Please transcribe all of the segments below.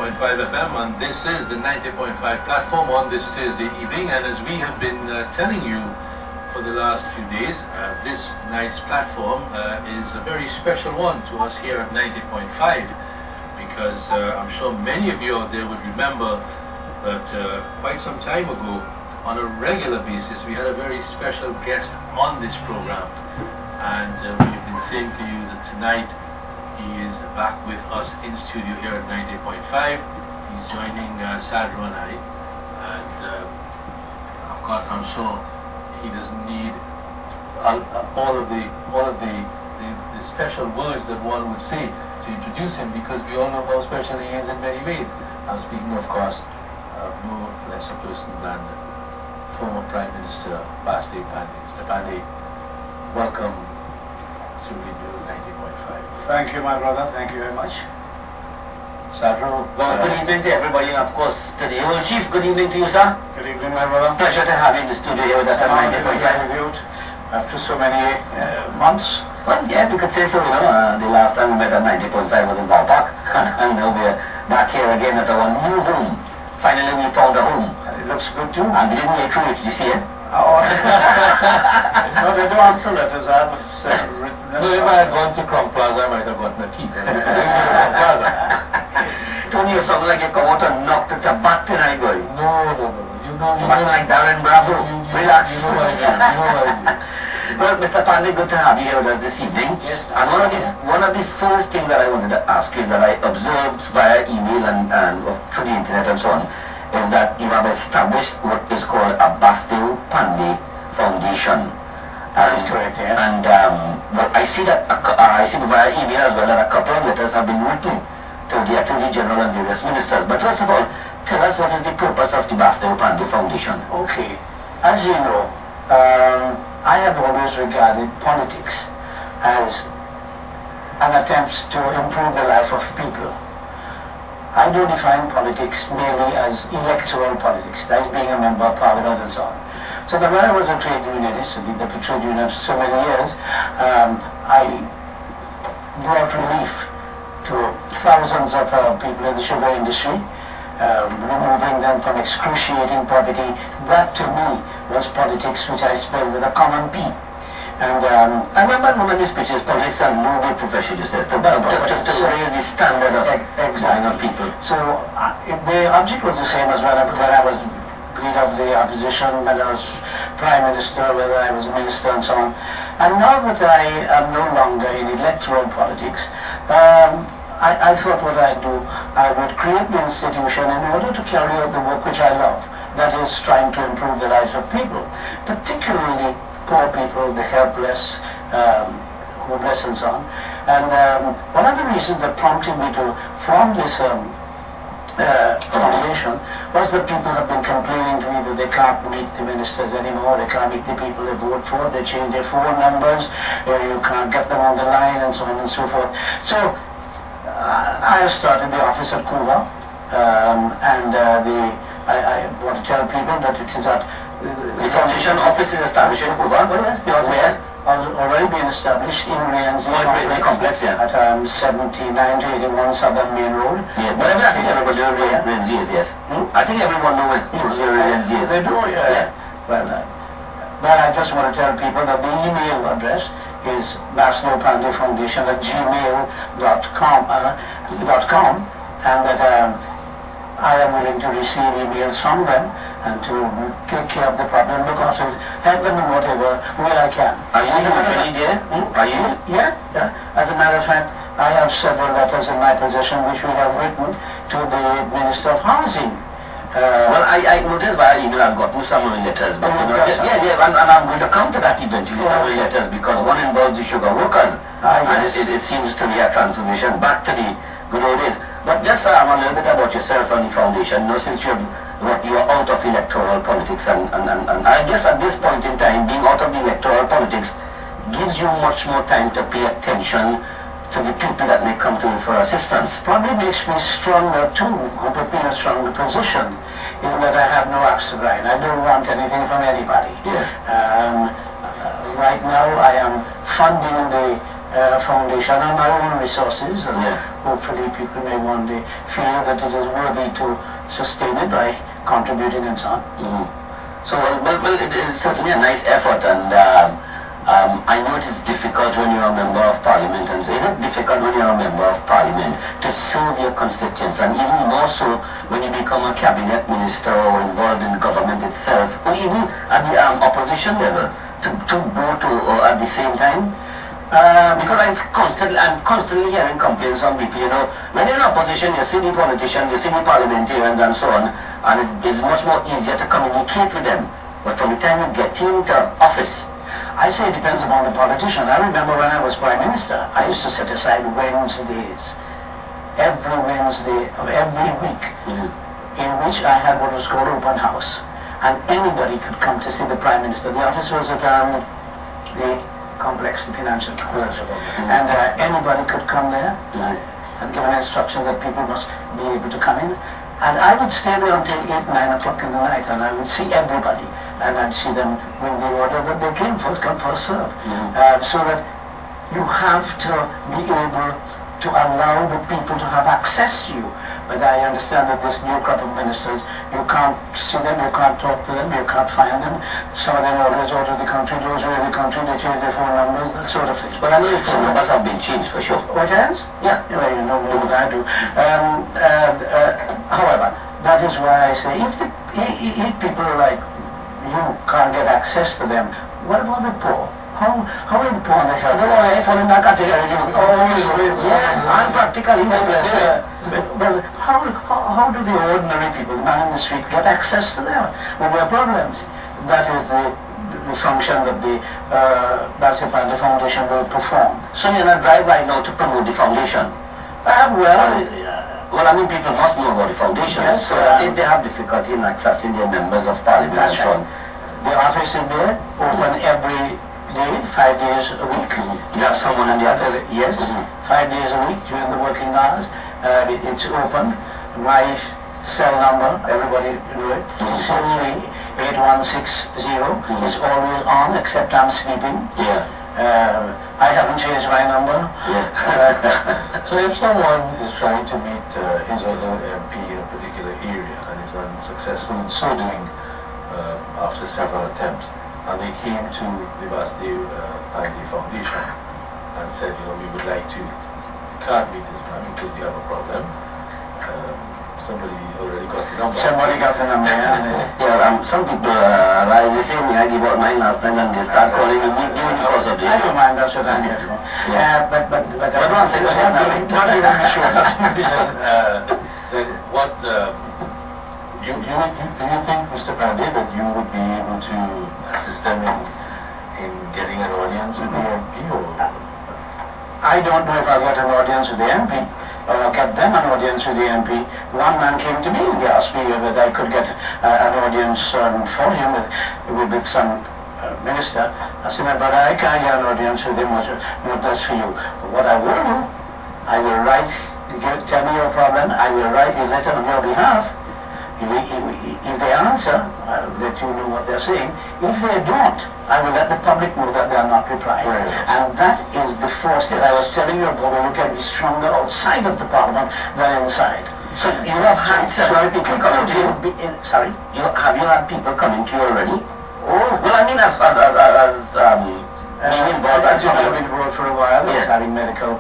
90.5 FM, and this is the 90.5 platform on this Thursday evening. And as we have been telling you for the last few days, this night's platform is a very special one to us here at 90.5, because I'm sure many of you out there would remember that quite some time ago, on a regular basis, we had a very special guest on this program, and we've been saying to you that tonight he is back with us in studio here at 90.5. He's joining Sadro and I, and of course I'm sure he doesn't need all of the special words that one would say to introduce him, because we all know how special he is in many ways. I'm speaking, of course, of no less a person than former Prime Minister Basdeo Panday. Mr. Panday, welcome to Radio 90.5. Thank you, my brother. Thank you very much. Sadro. Well, good evening to everybody, and of course to the old chief. Good evening to you, sir. Good evening, my brother. Pleasure to have you in the studio here with us at 90.5. After so many months. Well, yeah, we could say so, you know. The last time we met at 90.5 was in Ballpark, and now we're back here again at our new home. Finally, we found a home. It looks good too. And we didn't get through it, you see it? Oh. No, they do answer letters. I have written. No, if I had gone to Crown Plaza, I might have gotten a key. Tony, you sound like you come out and knocked at a bat tonight, boy. No. You know like Darren Bravo. Relax. You know I do. Well, Mr. Panday, good to have you here with us this evening. Yes. And one of the first things that I wanted to ask is that I observed via email and through the internet and so on, is that you have established what is called a Basdeo Panday Foundation. That is correct, yes. And well, I see that I see via email as well that a couple of letters have been written to the Attorney General and various ministers. But first of all, tell us what is the purpose of the Basdeo Panday Foundation. Okay. As you know, I have always regarded politics as an attempt to improve the life of people. I don't define politics merely as electoral politics, that is being a member of parliament and so on. So that when I was a trade unionist, I did the trade union for so many years, I brought relief to thousands of people in the sugar industry, removing them from excruciating poverty. That to me was politics which I spelled with a common P. And I remember one of these speeches, politics are noble profession, you said, to raise the standard of people. So the object was the same as when I was leader of the opposition, when I was Prime Minister, whether I was a minister and so on. And now that I am no longer in electoral politics, I thought what I'd do, I would create the institution in order to carry out the work which I love, that is trying to improve the lives of people, particularly poor people, the helpless, homeless and so on. And one of the reasons that prompted me to form this foundation was that people have been complaining to me that they can't meet the ministers anymore, they can't meet the people they vote for, they change their phone numbers, you can't get them on the line and so on and so forth. So I have started the office at Cuba, and I want to tell people that it is at the foundation office is established in Cuba. Well, yes, where already been established in Rienzi complex, yeah. At 79 to 81 Southern Main Road. Yeah, but I think everybody knows where Rienzi is, yes. I think everyone knows where Rienzi is. They do, yeah. Well, but I just want to tell people that the email address is Basdeo Panday Foundation at gmail.com, and that I am willing to receive emails from them and to take care of the problem, look after it, help them in whatever way I can. Are you really there? Are you? Yeah. As a matter of fact, I have several letters in my possession which we have written to the Minister of Housing. Well, I noticed via email I've gotten some of the letters, but and I'm going to come to that eventually, some of the letters, because one involves the sugar workers, and it seems to be a transformation back to the good old days. But just a little bit about yourself and the foundation. You know, since you are out of electoral politics, and I guess at this point in time, being out of the electoral politics gives you much more time to pay attention to the people that may come to you for assistance. Probably makes me stronger too, or to be in a stronger position, in that I have no axe to grind. I don't want anything from anybody. Yeah. Right now I am funding the foundation on my own resources, and hopefully people may one day feel that it is worthy to sustain it by contributing and so on. So, well, it is certainly a nice effort, and I know it is difficult when you're a member of parliament, and is it difficult when you're a member of parliament to serve your constituents, and even more so when you become a cabinet minister or involved in government itself, or even at the opposition level, to vote at the same time? Because I'm constantly hearing complaints from people, you know, when you're in opposition, you see the politicians, you see the parliamentarians and so on, and it is much more easier to communicate with them. But from the time you get into office, I say it depends upon the politician. I remember when I was Prime Minister, I used to set aside Wednesdays, every Wednesday of every week, in which I had what was called open house. And anybody could come to see the Prime Minister. The office was at the complex, the financial complex. And anybody could come there and give an instruction that people must be able to come in. And I would stay there until 8, 9 o'clock in the night, and I would see everybody. And I'd see them when they order that they came, first come, first serve. So that you have to be able to allow the people to have access to you. But I understand that this new crop of ministers, you can't see them, you can't talk to them, you can't find them. Some of them always out of the country, those who are in the country, they change their phone numbers, that sort of thing. But I know your phone numbers have been changed for sure. Oh, it has? Yeah. Well, you know more than I do. However, that is why I say, if people like you can't get access to them, what about the poor? How are the poor that help? No, I fall in that category. I'm practically helpless. Well, how do the ordinary people, the man in the street, get access to them with their problems? That is the function that the Basdeo Panday Foundation will perform. So you're not drive right now to promote the foundation? Well, I mean, people must know about the foundation. Yes, so if they have difficulty in accessing their members of parliament and so on. The office is there, open every day, 5 days a week. You have someone in the office? Yes, 5 days a week during the working hours. It's open. My cell number, everybody know it, 8160 is always on, except I'm sleeping. I haven't changed my number. So if someone is trying to meet his or her MP in a particular area and is unsuccessful in so doing after several attempts, and they came to the Basdeo Panday Foundation and said, you know, we would like to, can't meet this man because we have a problem. Somebody already got the number. Somebody got the number, some people, as they say, I give out mine last time and they start calling me because of this. I don't mind, that's what I'm here for. But one thing, not even sure. What, do you think, Mr. Panday, that you would be able to assist them in getting an audience with the MP? Or? I don't know if I'll get an audience with the MP. Or get them an audience with the MP. One man came to me and asked me whether I could get an audience for him with some minister. I said, but I can't get an audience with him. What does for you? But what I will do, I will write, tell me your problem, I will write a letter on your behalf. If they answer, I'll let you know what they're saying. If they don't, I will let the public know that they are not replying. And that is the force that I was telling you about. We can be stronger outside of the parliament than inside. So you have had several people coming to you? Sorry? Have you had people coming to you already? Oh, well, I mean, as being involved, as you know, I've been involved for a while, having medical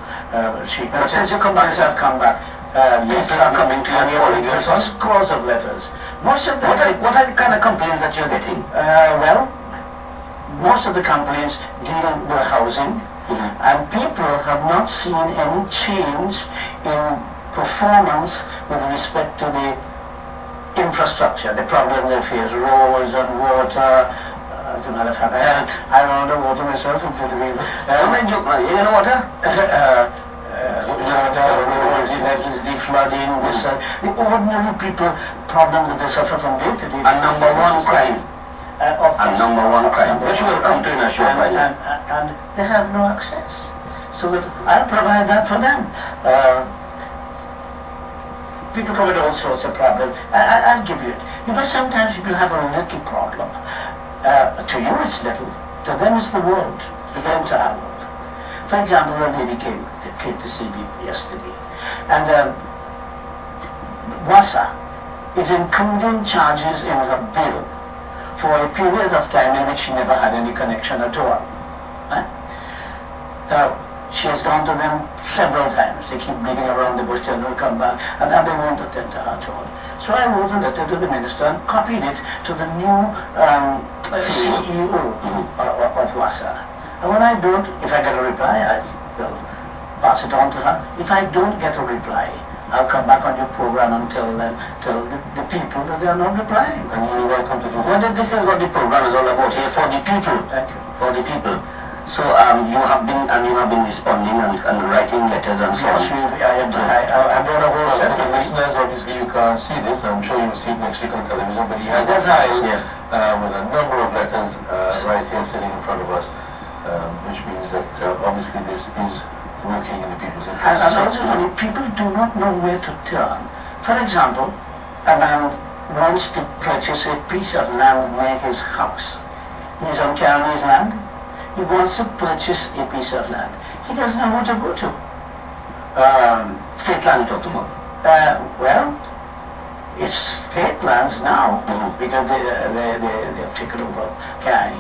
treatment. Since you come back, I've come back. People are coming to you calling you. Scores of letters. Most of them. What are the kind of complaints that you're getting? Well, most of the complaints deal with housing, and people have not seen any change in performance with respect to the infrastructure, the problem they face, roads and water. As a matter of fact, I run the water myself in Philippines. You know water? The flooding, the ordinary people problems that they suffer from day to day. And number one crime. Number one crime. Which will come to in a short while. And they have no access. So that I'll provide that for them. People come with all sorts of problems. I'll give you it. You know, sometimes people have a little problem. To you it's little. To them it's the world. The entire world. For example, a lady came to see me yesterday, and WASA is including charges in her bill for a period of time in which she never had any connection at all. Now, she has gone to them several times. They keep beating around the bush till they come back, and they won't attend to her at all. So I wrote a letter to the minister and copied it to the new CEO of WASA. And when I don't, if I get a reply, I will pass it on to her. If I don't get a reply, I'll come back on your program and tell the people that they are not replying. And you're welcome to do that. This is what the program is all about here, for the people. Thank you. For the people. So you have been responding and writing letters and so on. Yes, I brought a whole set of listeners. Obviously, you can't see this. I'm sure you'll see it next week on television. But he has a file with a number of letters right here sitting in front of us, which means that obviously this is working in the people's interest. And also, people do not know where to turn. For example, a man wants to purchase a piece of land near his house. He's on Chinese land. He wants to purchase a piece of land. He doesn't know who to go to. State land you're talking about? Well, it's state lands now, because they've taken over Cali.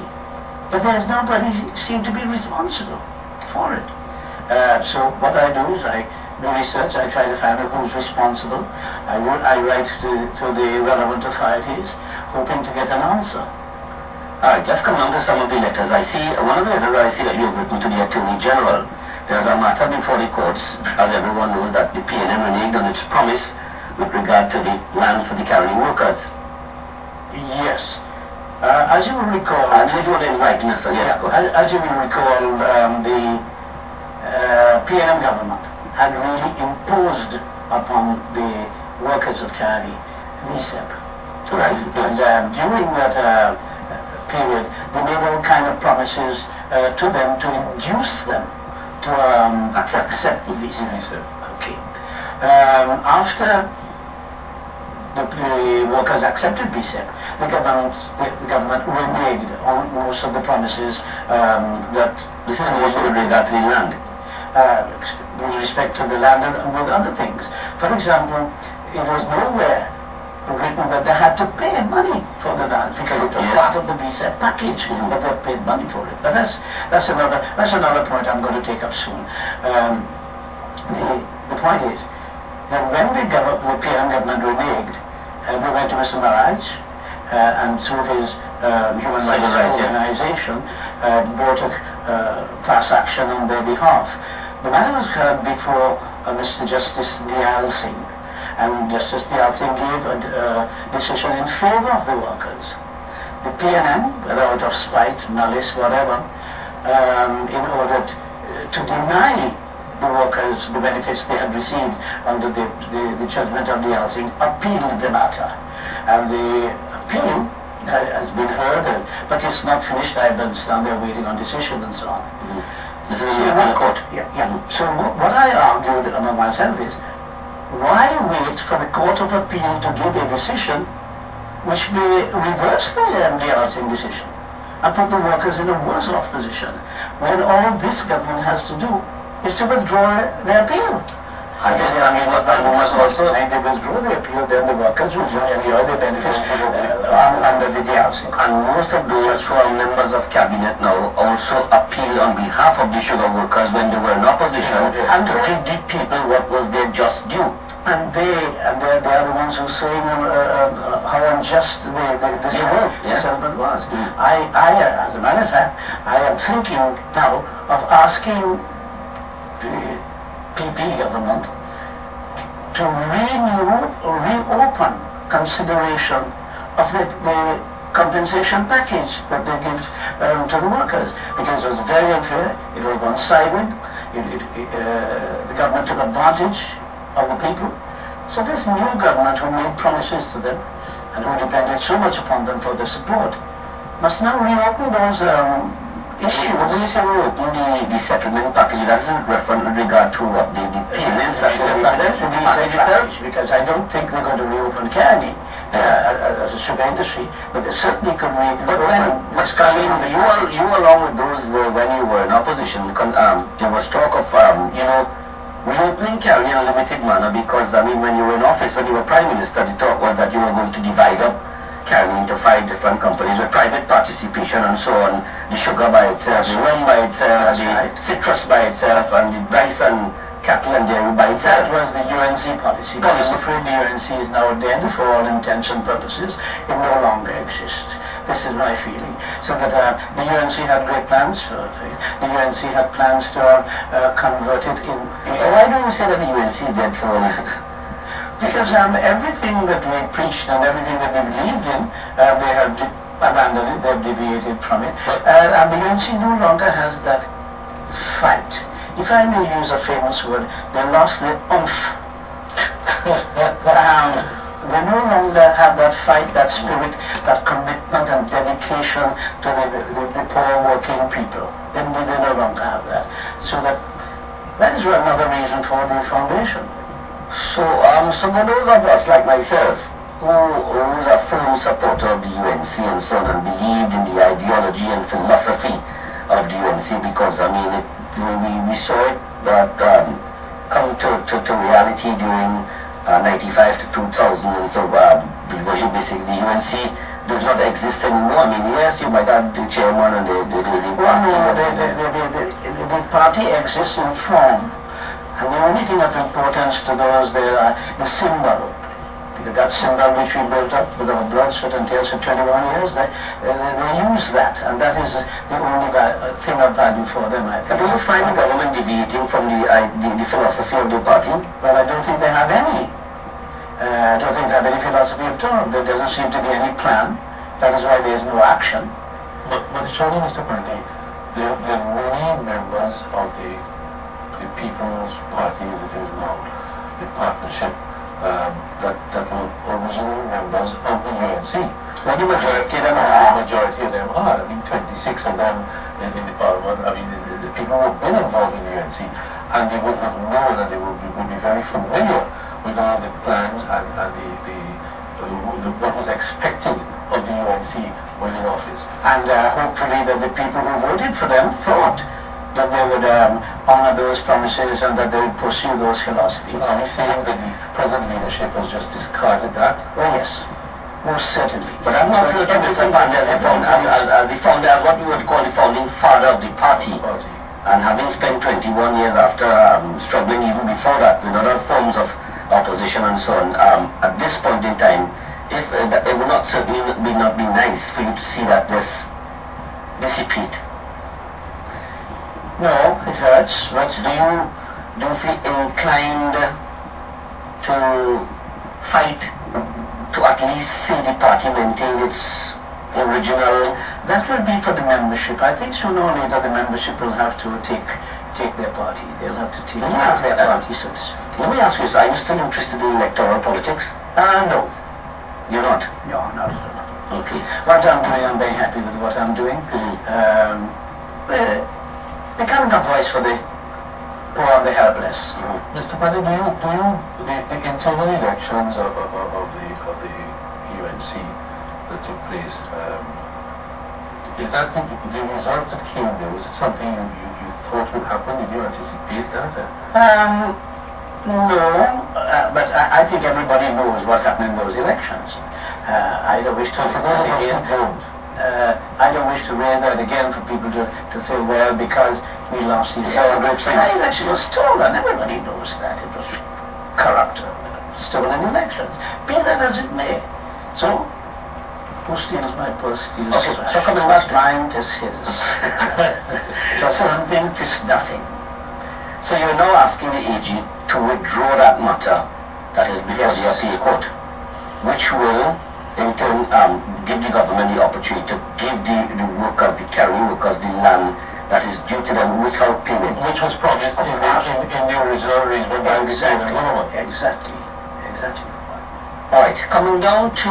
But there's nobody seems to be responsible for it. So what I do is I do research, I try to find out who's responsible. I write to the relevant authorities, hoping to get an answer. Alright, let's come on to some of the letters. I see, one of the letters I see that you've written to the Attorney General. There's a matter before the courts, as everyone knows, that the PNM reneged on its promise with regard to the land for the carrying workers. Yes. As you will recall... And if you want to enlighten us, so yes, go ahead. As you will recall, the PNM government had really imposed upon the workers of Cali VSEP. Right. And during that period, they made all kind of promises to them to induce them to accept the VSEP. Okay. After the workers accepted VSEP, the government reneged on most of the promises that... This is also with regard to the land. With respect to the land and with other things. For example, it was nowhere written that they had to pay money for the land because it was part of the VSEP package, but they paid money for it. But that's another point I'm going to take up soon. The point is that when the PNM government reneged, we went to Mr. Maraj and through his human rights organization brought a class action on their behalf. The matter was heard before Mr. Justice Diyal Singh, and Justice Diyal Singh gave a decision in favor of the workers. The PNM, whether out of spite, malice, whatever, in order to deny the workers the benefits they had received under the judgment of Diyal Singh, appealed the matter. And the appeal has been heard, but it's not finished. I understand they're waiting on decision and so on. This is in the appeal court. So what I argued among myself is, why wait for the Court of Appeal to give a decision which may reverse the Diyal Singh decision and put the workers in a worse off position, when all this government has to do is to withdraw their appeal? I mean, what was also... And they withdraw the appeal, then the workers will enjoy the benefits under the Diyal Singh. And most of those who are members of cabinet now also appeal on behalf of the sugar workers when they were in opposition and to give the people what was their just due. And they are the ones who are saying how unjust the settlement was. I, as a matter of fact, I am thinking now of asking the PP government to reopen consideration of the compensation package that they give to the workers, because it was very unfair, it was one-sided, the government took advantage of the people. So this new government who made promises to them and who depended so much upon them for their support must now reopen those issues. When you say reopen the settlement package, doesn't refer in regard to what the payments that package, because I don't think they're going to reopen Cali. as a sugar industry, but they certainly could be. But you along with those when you were in opposition, there was talk of reopening Carry in a limited manner, because when you were in office, when you were Prime Minister, the talk was that you were going to divide up Carry into 5 different companies with private participation and so on. The sugar by itself, the rum by itself, the citrus by itself, and the rice and cattle and dairy by itself. That was the UNC policy. I'm afraid the UNC is now dead for all intents and purposes. It no longer exists. This is my feeling. So that the UNC had great plans for it. The UNC had plans to convert it in. Why do you say that the UNC is dead for all of it? Because everything that we preached and everything that we believed in, they have abandoned it, they have deviated from it. And the UNC no longer has that fight. If I may use a famous word, they lost their oomph. They no longer have that fight, that spirit, that commitment and dedication to the poor working people. They no longer have that. So that is another reason for the foundation. So for those of us like myself, who's a firm supporter of the UNC and so on, and believed in the ideology and philosophy of the UNC, because we saw it come to reality during 95 to 2000, and so basically the UNC does not exist anymore. Yes, you might have the chairman and the party exists in form. And the only thing of importance to those there are the symbol. Because that symbol which we built up with our blood, sweat and tears for 21 years, they use that. And that is the only thing of value for them, I think. Do you find the government deviating from the philosophy of the party? Well, I don't think they have any. I don't think they have any philosophy at all. There doesn't seem to be any plan. That is why there is no action. But surely, Mr. Panday, there are many members of the People's Party, as it is now, the partnership, that were original members of the UNC. Well, the majority of them are. The majority of them are. 26 of them in the parliament. The people who have been involved in the UNC, and they would have known, and they would be very familiar with all the plans and what was expected of the UNC when in office. And hopefully that the people who voted for them thought that they would honor those promises and that they would pursue those philosophies. Are we saying that the present leadership has just discarded that? Oh yes, most certainly. But I'm not certain Mr. Panday as what we would call the founding father of the party. And having spent 21 years after struggling even before that with other forms of opposition and so on, at this point in time, if it would not certainly not be nice for you to see that this dissipate. No, it hurts. But do you feel inclined to fight to at least see the party maintain its original? That will be for the membership. I think sooner or later the membership will have to take their party. They'll have to take their party, so to speak. Let me ask you, are you still interested in electoral politics? No. You're not? No, not at all. Okay. What I'm doing, I'm very happy with what I'm doing. Becoming a voice for the poor and the helpless. Mr. Panday, the internal elections of the UNC that took place, is that the result that came there? Was it something you thought would happen? Did you anticipate that? No, but I think everybody knows what happened in those elections. I don't wish to I don't wish to raise that again for people to say, well, because we lost the election was stolen. Everybody knows that. It was corrupt, stolen elections. Be that as it may. So, who steals my purse steals. Okay, so coming back, mine, 'tis his. For something, 'tis nothing. So you're now asking the AG to withdraw that matter that is before the appeal court, which will in turn give the government the opportunity to give the workers, the carry workers, the land that is due to them without payment. Which was promised in the original arrangement by the government. Exactly. Alright, coming down to,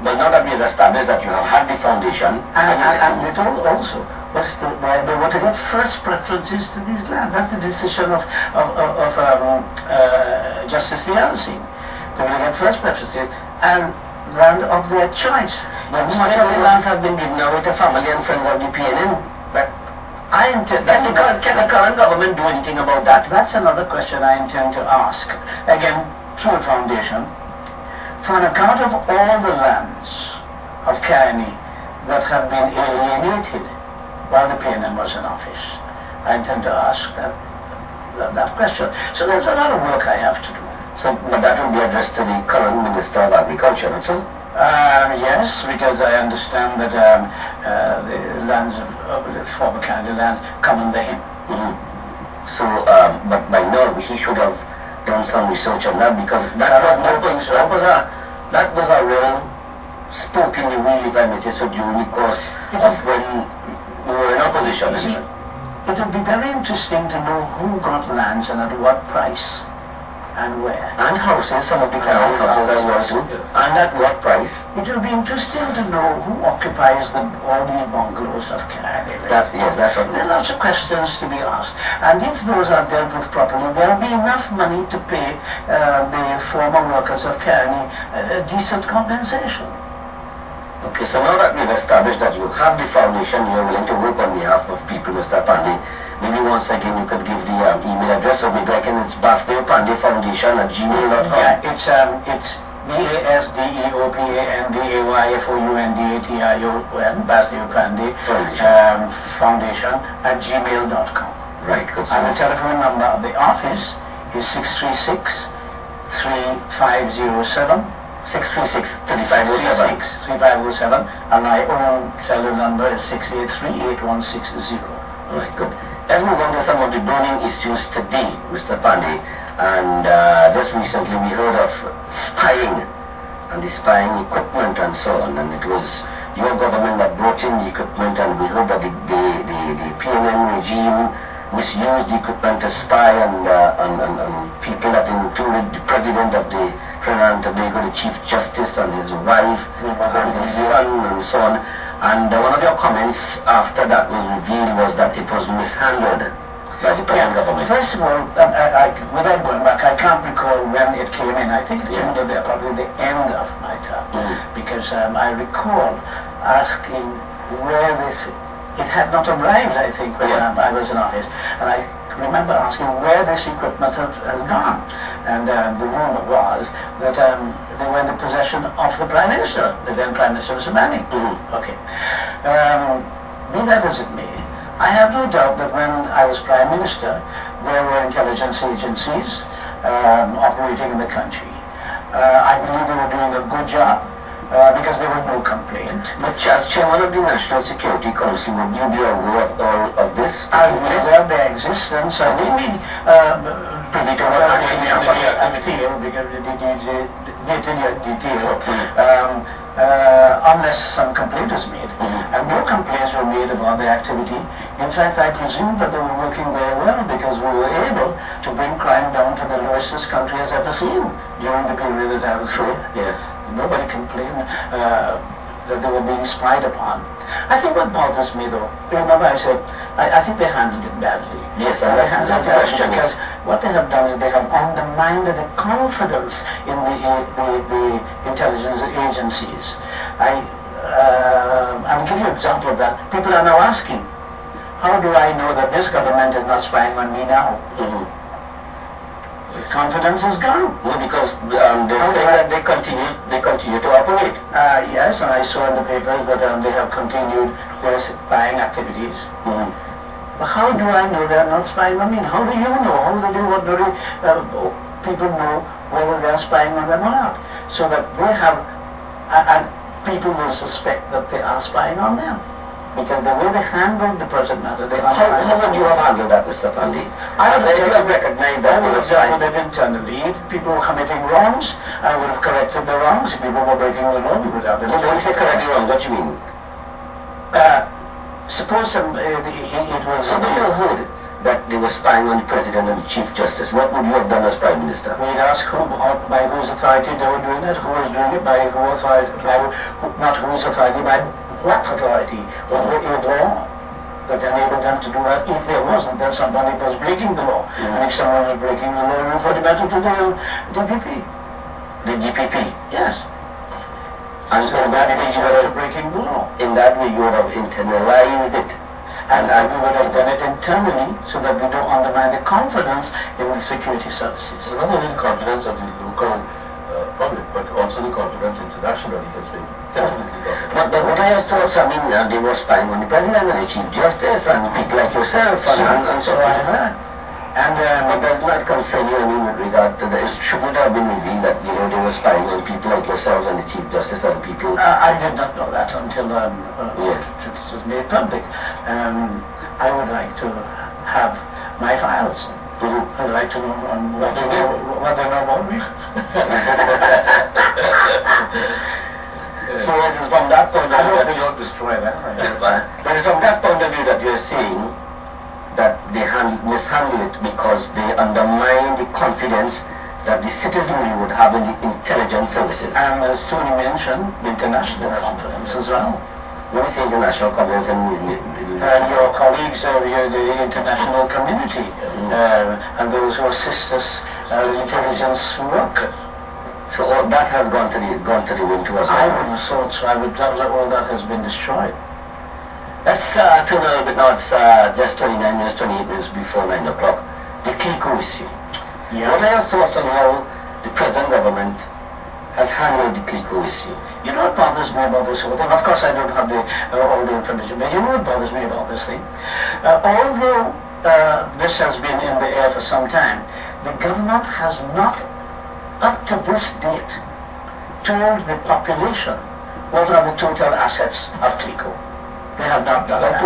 well, now that we have established that you have had the foundation. And it also was they were to get first preferences to these lands. That's the decision of Justice Yelsing. They were to get first preferences. and land of their choice. But much of the lands have been given away to family and friends of the PNM. But I intend... Can the current government do anything about that? That's another question I intend to ask. Again, through a foundation, for an account of all the lands of Kaini that have been alienated while the PNM was in office. I intend to ask that question. So there's a lot of work I have to do. So, but that will be addressed to the current Minister of Agriculture, also? Yes, because I understand that the lands of the former Canada lands come under him. So, but by now he should have done some research on that, because that was a real spoke in the wheel, if I may say so, during the course of when we were in opposition. It would be very interesting to know who got lands and at what price and where. And houses, some of the Canadian houses as well too. Yes. And at what price? It will be interesting to know who occupies all the bungalows of Canada. Yes, that's what. There are lots of questions to be asked. And if those are dealt with properly, there will be enough money to pay the former workers of Canada decent compensation. Okay, so now that we've established that you have the foundation, you're willing to work on behalf of people, Mr. Panday, maybe once again you could give the email address, or maybe I can, it's Basdeo Panday Foundation at gmail.com. Yeah, it's BASDEOPANDAYFOUNDATION, Basdeo Panday Foundation at gmail.com. Right, good. And the telephone number of the office is 636-3507. 636-3507, and my own cellular number is 683-8160. Right, good. Let's move on to some of the burning issues today, Mr. Panday. And just recently we heard of spying and the spying equipment and so on. And it was your government that brought in the equipment, and we heard that the PNM regime misused the equipment to spy on people that included the president of the Trinidad and Tobago, the Chief Justice, and his wife, and his son, and so on. And one of your comments after that was revealed was that it was mishandled by the present government. First of all, without going back, I can't recall when it came in. I think it came to probably the end of my term, because I recall asking where it had not arrived, I think, when I was in office, and I remember asking where this equipment has gone. And the rumor was that they were in the possession of the Prime Minister, the then Prime Minister of Somali. Okay. Be that as it may, I have no doubt that when I was Prime Minister, there were intelligence agencies operating in the country. I believe they were doing a good job, because there was no complaint. But as Chairman of the National Security Council, would you be aware of all of this? I am aware of their existence. We privy to what detail, unless some complaint is made. And no complaints were made about their activity. In fact, I presume that they were working very well, because we were able to bring crime down to the lowest this country has ever seen during the period that I was there. Nobody complained that they were being spied upon. I think what bothers me, though, remember I said, I think they handled it badly. Yes, they handled it badly, because what they have done is they have undermined the confidence in the intelligence agencies. I'll give you an example of that. People are now asking, how do I know that this government is not spying on me now? Confidence is gone. No, because they say that they continue to operate. Yes, and I saw in the papers that they have continued their spying activities. But how do I know they are not spying on me? How do you know? How do the ordinary people know whether they are spying on them or not? So that they have, and people will suspect that they are spying on them. Because the way they handled the present matter, they are how would you have handled that, Mr. Panday? I would have recognized that. I would have dealt with it internally. If people were committing wrongs, I would have corrected the wrongs. If people were breaking the law, we would have done it. When you say correcting wrongs, what do you mean? Suppose it was... So when you heard that they were spying on the President and the Chief Justice, what would you have done as Prime Minister? We'd ask by whose authority they were doing it, who was doing it, by who authority, not whose authority, by what authority, was there a law that enabled them to do that? If there wasn't, then somebody was breaking the law. And if someone was breaking the law, we refer the matter to the DPP. The DPP? Yes. And so in that way you would have breaking the law. In that way you would have internalized it. And we would have done it internally so that we don't undermine the confidence in the security services. So not only the confidence of the local public, but also the confidence internationally has been definitely gone. But what are your thoughts? I mean, they were spying on the President and the Chief Justice and people like yourself and so I heard. And but does not concern you, I mean, with regard to the, shouldn't it have been revealed that, you know, they were spying on people like yourselves and the Chief Justice and people? I did not know that until it was made public. I would like to have my files. I'd like to know what they know about me. So it is from that point of view that you don't destroy that. But it's from that point of view that you're saying that they mishandle it because they undermine the confidence that the citizenry would have in the intelligence services. And as Tony mentioned, international confidence as well. When you say international confidence and your colleagues, the international community, and those who assist us in intelligence work. So all that has gone to the wind too as well. I would have thought so. I would doubt that all that has been destroyed. Let's turn a little bit now. It's just 29 minutes, 28 minutes before 9 o'clock. The CLICO issue. Yeah. What are your thoughts on how the present government has handled the CLICO issue? You know what bothers me about this whole thing? Of course I don't have all the information, but you know what bothers me about this thing? Although this has been in the air for some time, the government has not, up to this date, told the population what are the total assets of CLICO. They have not done that.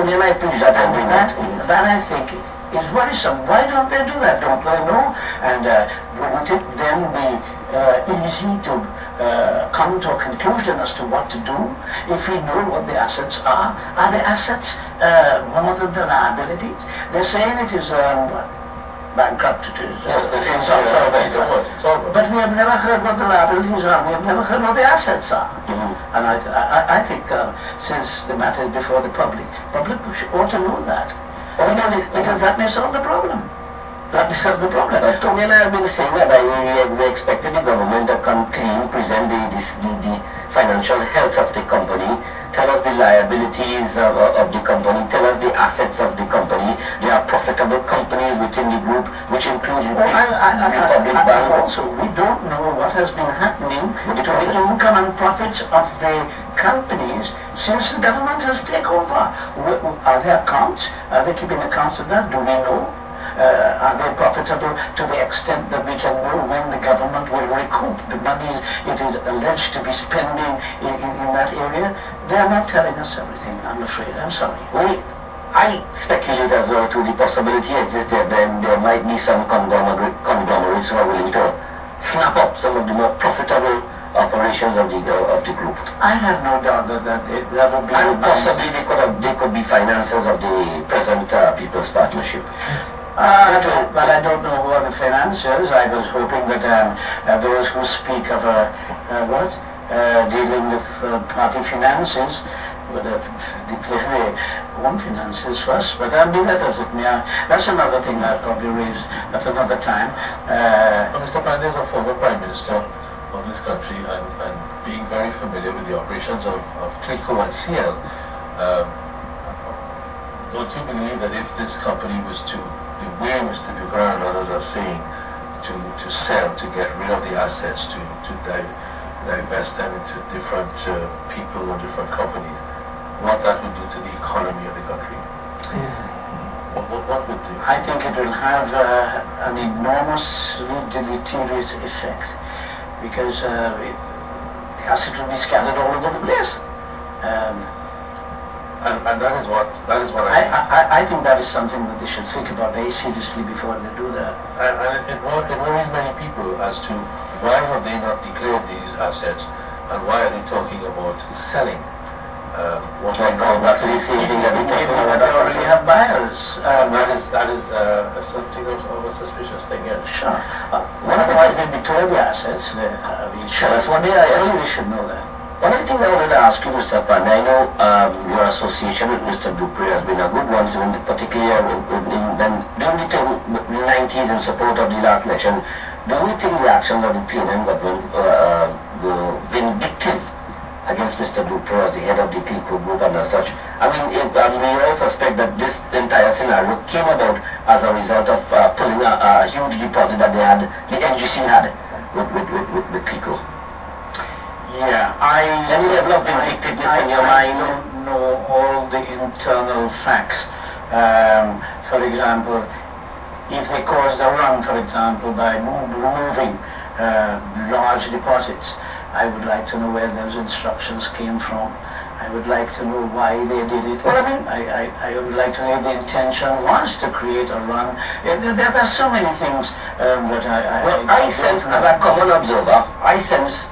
That I think is worrisome. Why don't they do that? Don't they know? And wouldn't it then be easy to come to a conclusion as to what to do if we know what the assets are? Are the assets more than the liabilities? They're saying it is bankrupt. It is. Yes, it's over. But we have never heard what the liabilities are. We have never heard what the assets are. And I think since the matter is before the public ought to know that. Because that may solve the problem. That may solve the problem. But Tony and I have been saying that we expected the government to come clean, present the financial health of the company, tell us the liabilities of the company, tell us the assets of the company. There are profitable companies within the group, which includes Republic Bank. Also, we don't know what has been happening to the income and profits of the companies since the government has taken over. Are there accounts? Are they keeping accounts of that? Do we know? Are they profitable to the extent that we can know when the government will recoup the monies it is alleged to be spending in that area? They are not telling us everything, I'm afraid. I'm sorry. I speculate as well to the possibility exists that there might be some conglomerates who are willing to snap up some of the more profitable operations of the group. I have no doubt that would be... And possibly they could be financiers of the present People's Partnership. But I don't know who are the financiers. I was hoping that those who speak of dealing with party finances would have declared their own finances first. But be that as it may, that's another thing I'll probably raise at another time. Mr. Panday is a former Prime Minister of this country and being very familiar with the operations of CLICO and CL. Don't you believe that if this company was to, the way Mr. Dugran and others are saying, to sell, to get rid of the assets, to divest them into different people or different companies, what that would do to the economy of the country? What would do? I think it will have an enormously deleterious effect because the assets will be scattered all over the place. And that is what I think that is something that they should think about very seriously before they do that. And it worries many people as to why have they not declared these assets and why are they talking about selling? What they actually saying that they already have buyers. That is something of a suspicious thing. Yes. Sure. Otherwise they'd declare the assets. That's what they are. Everybody should know that. One of the things I wanted to ask you, Mr. Panday, I know your association with Mr. Dupree has been a good one, particularly during the 90s in support of the last election. Do you think the actions of the PNM government were vindictive against Mr. Duper as the head of the Clico group and as such. I mean, we all suspect that this entire scenario came about as a result of pulling a huge deposit that they had, the NGC had with Clico. Yeah, any level of vindictiveness in your mind? I don't know all the internal facts. For example, if they caused a run, for example, by removing large deposits, I would like to know where those instructions came from. I would like to know why they did it. Well, I mean, I would like to know if the intention was to create a run. There are so many things that I sense, as a common observer, I sense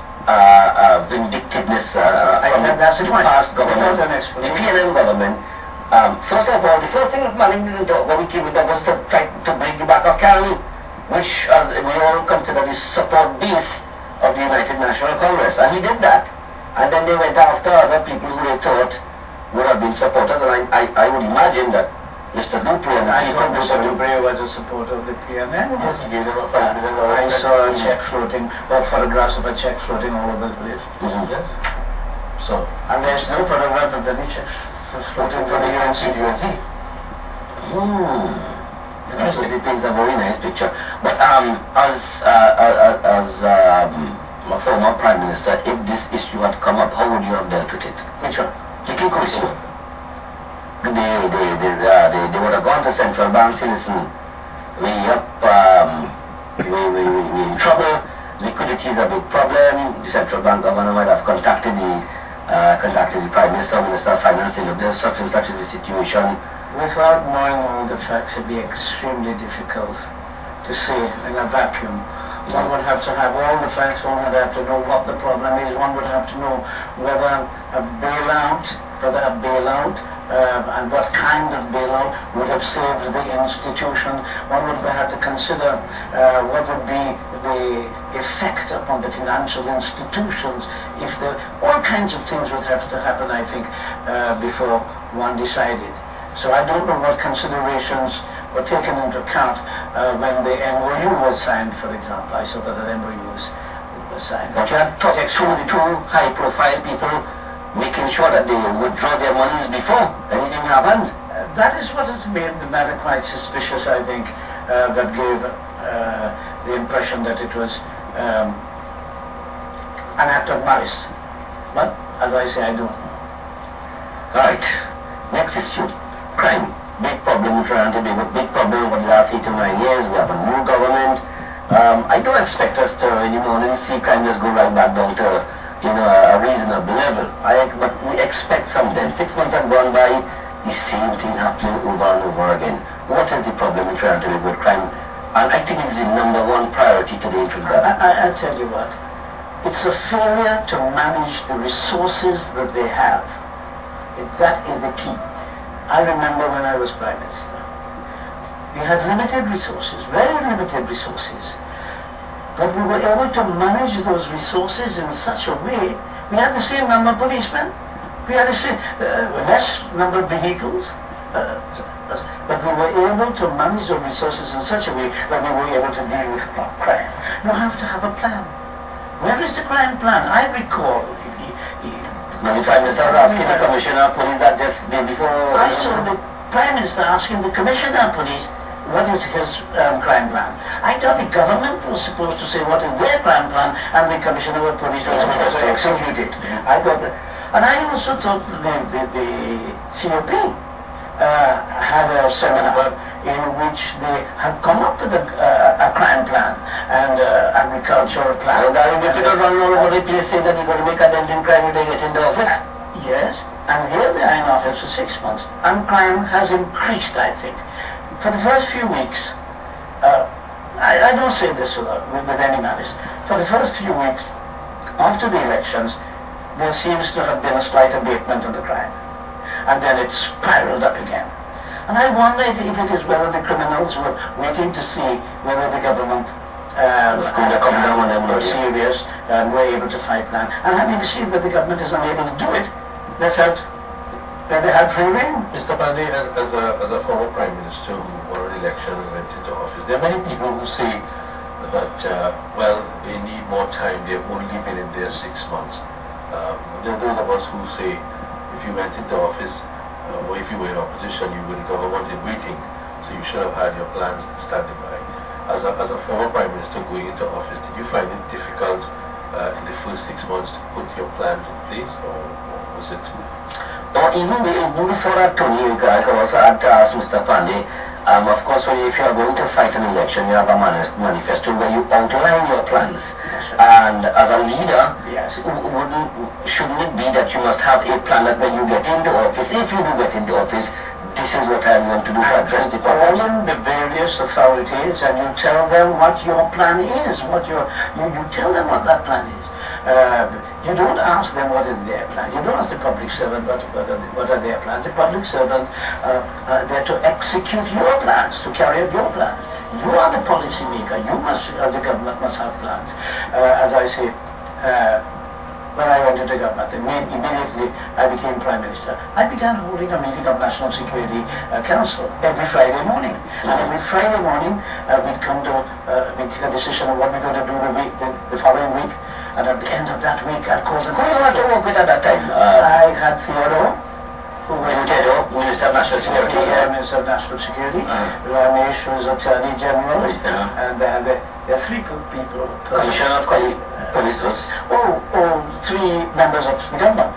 vindictiveness from the past government, the PNM government. First of all, the first thing that Manning did when he came in was to try to break the back of Cali, which, as we all consider, the support base of the United National Congress, and he did that. And then they went after other people who they thought would have been supporters, and I would imagine that Mr. Dupree and I thought Mr. Dupree was a supporter of the PNM. Yes, he gave him a $5 million. I saw a check floating, or photographs of a check floating all over the place. Yes. So, and there's no photograph of any checks floating from the UNC. So it paints a very nice picture. But as a former Prime Minister, if this issue had come up, how would you have dealt with it? Which one? The Clico issue. They would have gone to central bank and listen, we in trouble, liquidity is a big problem. The central bank governor might have contacted the Prime Minister, Minister of Finance, and there's such and such a situation. Without knowing all the facts, it'd be extremely difficult to say in a vacuum. One would have to have all the facts, one would have to know what the problem is, one would have to know whether a bailout, and what kind of bailout would have saved the institution. One would have to consider what would be the effect upon the financial institutions if all kinds of things would have to happen, I think, before one decided. So I don't know what considerations were taken into account when the MOU was signed, for example. I saw that an MOU was signed. But you had two high-profile people making sure that they withdraw their monies before anything happened. That is what has made the matter quite suspicious, I think, that gave the impression that it was an act of malice. But, as I say, I don't know. Right. Next issue. Crime. Big problem in Toronto, big problem over the last 8 to 9 years. We have a new government. I don't expect us to anymore see crime just go right back down to a reasonable level. But we expect something. 6 months have gone by, the same thing happening over and over again. What is the problem in Toronto with crime? And I think it is the #1 priority to the interim government. I tell you what, it's a failure to manage the resources that they have. That is the key. I remember when I was Prime Minister, we had limited resources, very limited resources, but we were able to manage those resources in such a way. We had the same number of policemen, we had the same, less number of vehicles, but we were able to manage those resources in such a way that we were able to deal with crime. You have to have a plan. Where is the crime plan? I recall, the Prime Minister was asking the Commissioner of Police that just day before. I saw the Prime Minister asking the Commissioner of Police what is his crime plan. I thought the government was supposed to say what is their crime plan, and the Commissioner of Police was supposed to execute it. I thought that, and I also thought the COP had a seminar in which they had come up with a crime plan and agricultural plan. Well, if you don't run all over the place saying that you're going to make a dent in crime when they get in the office? Yes, and here they are in office for 6 months, and crime has increased, I think. For the first few weeks, I don't say this with any malice, for the first few weeks after the elections, there seems to have been a slight abatement of the crime, and then it spiraled up again. And I wonder if it is whether the criminals were waiting to see whether the government was serious and were able to fight plan. And having seen that the government is unable to do it, they felt that they had free rein. Mr. Panday, as a former Prime Minister who won an election and went into office, there are many people who say that, well, they need more time. They've only been in there 6 months. there are those of us who say if you went into office or if you were in opposition, you were the government in waiting, so you should have had your plans standing by. As a former Prime Minister going into office, did you find it difficult in the first 6 months to put your plans in place, or was it? Or even before that, Tony, I could also add to ask Mr. Panday, of course, if you are going to fight an election, you have a manifesto where you outline your plans. And as a leader, yes, shouldn't it be that you must have a plan that when you get into office, if you do get into office, this is what I want to do to address the problems? Call in the various authorities and you tell them what your plan is, you tell them what that plan is. You don't ask them what is their plan. You don't ask the public servant what are their plans. The public servant are there to execute your plans, to carry out your plans. You are the policy maker. You must, the government must have plans. As I say, when I went into government, immediately I became Prime Minister. I began holding a meeting of National Security Council every Friday morning. And every Friday morning, we'd come to we'd take a decision of what we're going to do the following week. And at the end of that week, I'd call them. Who you had to work with at that time? I had Theodore, who was Minister of National Security. Minister of National Security. Ramesh was Attorney General. And there are three people. Commissioner of Police was? Three members of the government.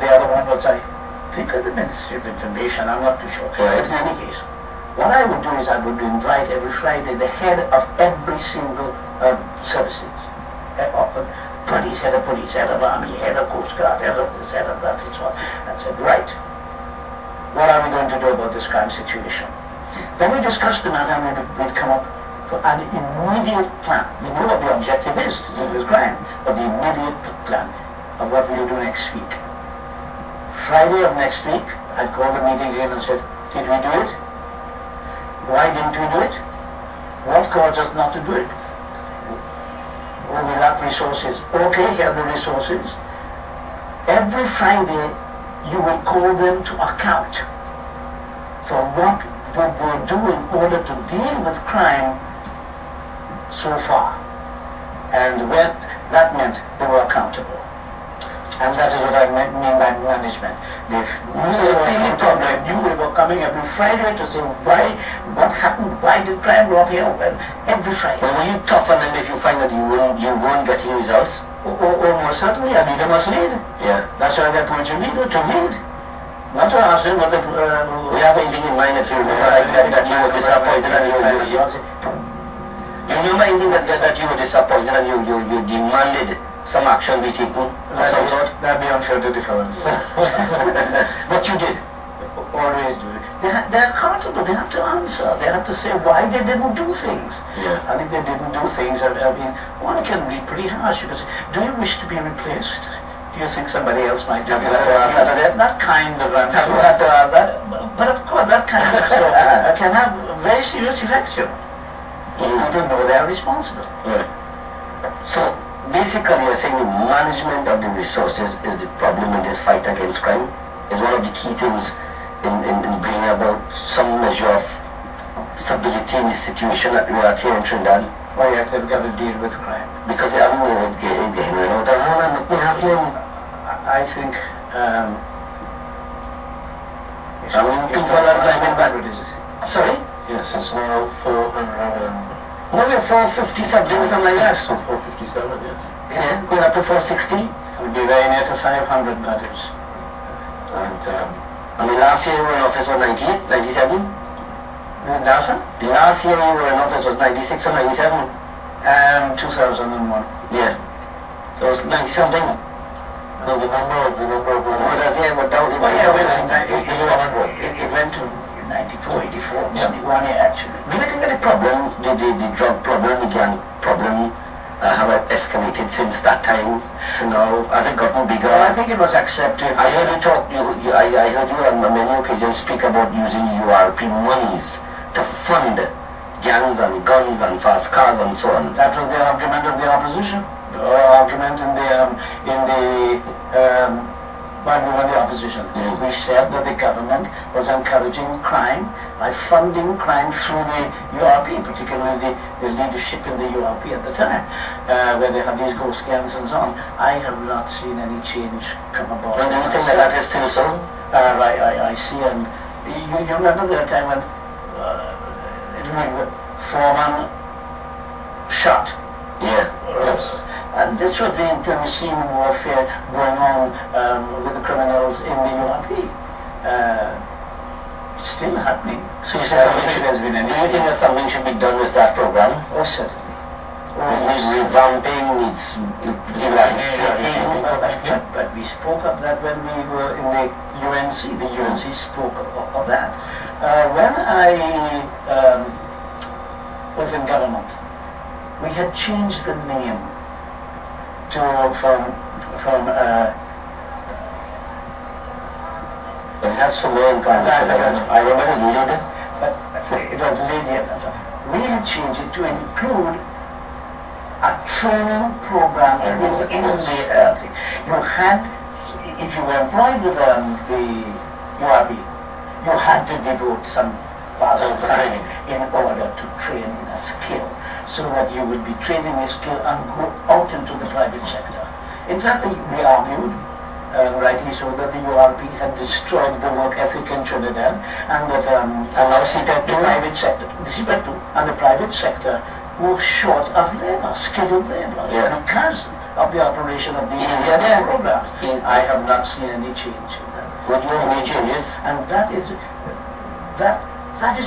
The other one was, I think, of the Ministry of Information. I'm not too sure. Right. But in any case, what I would do is I would invite every Friday the head of every single services. Police, head of army, head of Coast Guard, head of this, head of that, and so on. And said, right, what are we going to do about this crime situation? Then we discussed the matter and we'd come up for an immediate plan. We know what the objective is, to deal with crime, but the immediate plan of what we will do next week. Friday of next week, I'd call the meeting again and said, did we do it? Why didn't we do it? What caused us not to do it? We lack resources. Okay, here are the resources. Every Friday, you will call them to account for what did they do in order to deal with crime so far. And that meant they were accountable. And that is what I mean by management. If you were feeling problem, you were coming every Friday to say why, what happened, why did crime go up here? Well, every Friday. Well, were you tough on them if you find that you weren't getting results? Most certainly, a leader must lead. Yeah. That's why they appoint a leader, to lead. Not to ask them what they... you have anything in mind that you that you were disappointed and you remember anything that you were disappointed and you demanded some action be taken of some sort? That'd be unfair to difference. But you did. Always do it. They're accountable. They have to answer. They have to say why they didn't do things. Yeah. And if they didn't do things, I mean, one can be pretty harsh. You can say, do you wish to be replaced? Do you think somebody else might do that? That kind of answer. Have you had to ask that? But of course, that kind of answer can have very serious effects. People know they are responsible. Yeah. So, basically, you're saying the management of the resources is the problem in this fight against crime, is one of the key things in bringing about some measure of stability in the situation that we are here in Trinidad. Well, yes, they've got to deal with crime. Because they haven't getting rid of the harm and nothing happening. I think, I'm looking for that climate back. Sorry? Yes, it's now 400 No, we're 450 something or something like that. So 457, yes. Yeah, going up to 460. It'll be very near to 500 natives. And the last year you were in office was 98, 97? The last year you were in office was 96 or 97? 2001. Yeah. It was 90 something. No, the number of What does it went down? It went to 94, 84, Yeah. 1 year actually. Do you think that the problem, the drug problem, the gang problem, have escalated since that time to now? Has it gotten bigger? Well, I think it was accepted. I heard you talk, I heard you on many occasions speak about using URP monies to fund gangs and guns and fast cars and so on. That was the argument of the opposition. The argument in the while we were in the opposition. We said that the government was encouraging crime by funding crime through the URP, particularly the leadership in the URP at the time, where they have these ghost gangs and so on. I have not seen any change come about. Well, do you think that is still so? I see, and you remember the time when Foreman shot? Yeah. Yes. And this was the internecine warfare going on with the criminals in the URP. Still happening. So you say something do you think that something should be done with that program? Oh, certainly. It needs revamping, needs but we spoke of that when we were in the UNC. The UNC spoke of that. When I was in government, we had changed the name from it has so many I remember it later. But it was later. We had changed it to include a training program within the thing. You had, if you were employed with the URB, you had to devote some part of time in order to train in a skill, so that you would be training a skill and go out into the private sector. In fact, we argued, rightly so, that the URP had destroyed the work ethic in Trinidad, and that now CPEP the private sector, the CPEP and the private sector were short of labor, skilled labor, because of the operation of the program. I have not seen any change in that. What do you mean changes? And that is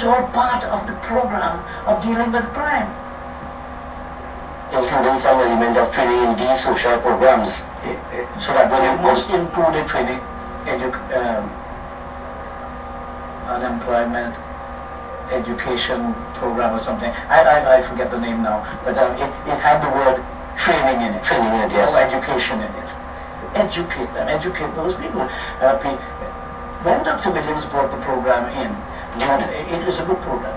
all part of the program of dealing with crime. Including some element of training in these social programs. So that when it must include a training, unemployment, education program or something. I forget the name now, but it had the word training in it. Training in it, yes. Or education in it. Educate them, educate those people. When Dr. Williams brought the program in, it was a good program.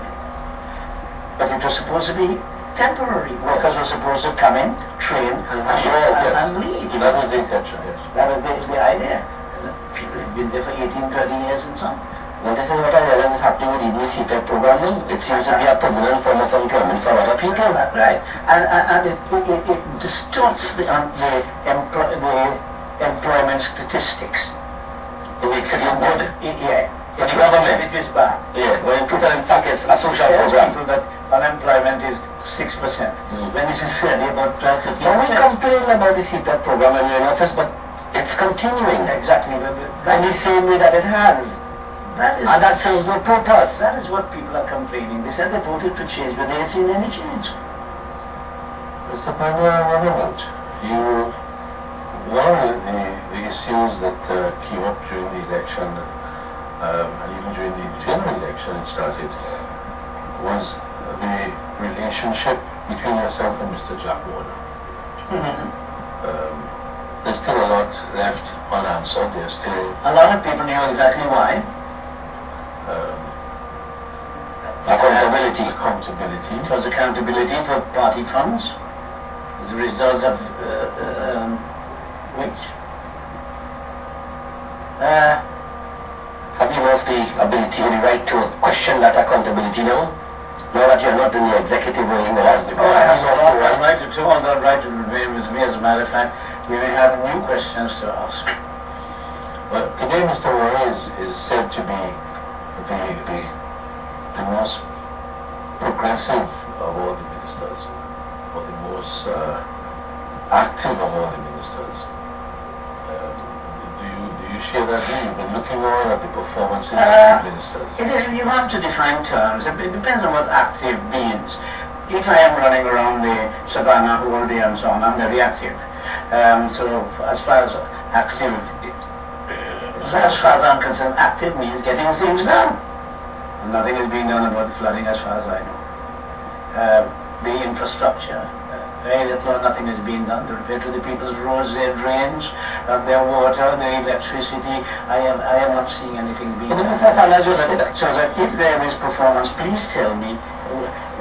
But it was supposed to be temporary. Workers were supposed to come in, train, and leave. That was the intention, yes. That was the idea. People have been there for 18, 30 years and so on. Well, this is what I realize is happening with even CPEP program. It seems to be a permanent form of employment for other people. Right. And it distorts the employment statistics. It makes it look good. For the government, it is bad. Yeah, when in truth and in fact it's a social program. People that unemployment is 6%. When it is really about 12, 13%. Now we complain about the CPEP program and you're in office, but it's continuing. Exactly. In the same way that it has. And that serves no purpose. That is what people are complaining. They said they voted for change, but they haven't seen any change. Mr. Panday, one moment. One of the issues that came up during the election, and even during the general election it started, was the relationship between yourself and Mr. Jack Warner. There's still a lot left unanswered. There's still a lot of people knew exactly why. Accountability. It was accountability for party funds as a result of which have you lost the ability or the right to question that accountability now? Now that you're not in the executive or in the I have lost that right to do all that right to remain with me. As a matter of fact, we may have new questions to ask. Well, today Mr. Warner is said to be the most progressive of all the ministers, or the most active of all the ministers. Do you share that view? You've been looking on at the performances of the ministers. You have to define terms. It depends on what active means. If I am running around the savannah all day and so on, I'm very active. So as far as active, as far as I'm concerned, active means getting things done. And nothing is being done about the flooding as far as I know. The infrastructure, very little or nothing is being done. The repair to the people's roads, their drains, their water, their electricity. I am not seeing anything being done. So that if there is performance, please tell me,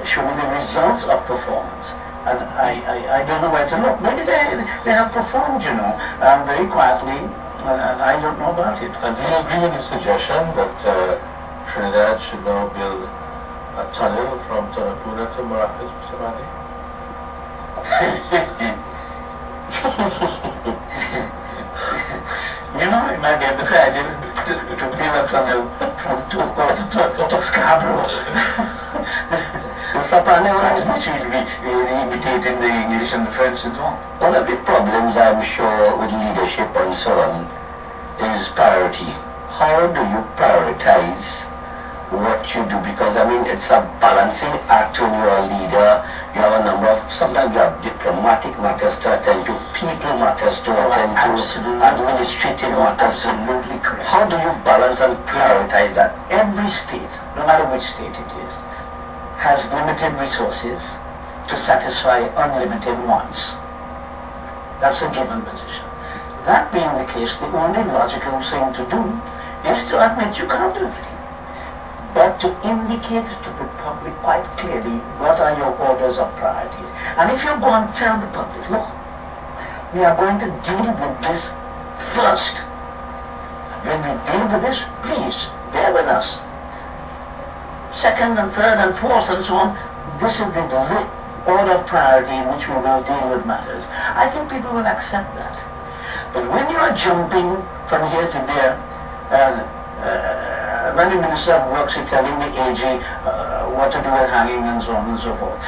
show me the results of performance. And I don't know where to look. Maybe they have performed, very quietly, And I don't know about it. And do you agree with the suggestion that Trinidad should now build a tunnel from Tonapuna to Maracas, Mr. Panday? You know, it might be a better idea to build a tunnel from Tokyo to Scarborough. Mr. Panday, Which will be imitating the English and the French and so on. one of the problems, I'm sure, with leadership and so on is priority. How do you prioritize what you do? Because, I mean, it's a balancing act when you're a leader. You have a number of, sometimes you have diplomatic matters to attend to, people matters to attend to, administrative matters. Absolutely correct. How do you balance and prioritize that? Every state, no matter which state it is, has limited resources to satisfy unlimited wants. That's a given position. That being the case, the only logical thing to do is to admit you can't do everything, but to indicate to the public quite clearly what are your orders of priorities. And if you go and tell the public, look, we are going to deal with this first. When we deal with this, please bear with us. Second and third and fourth and so on, this is the order of priority in which we will deal with matters. I think people will accept that. But when you are jumping from here to there, when the Minister of Works is telling the AG what to do with hanging and so on and so forth,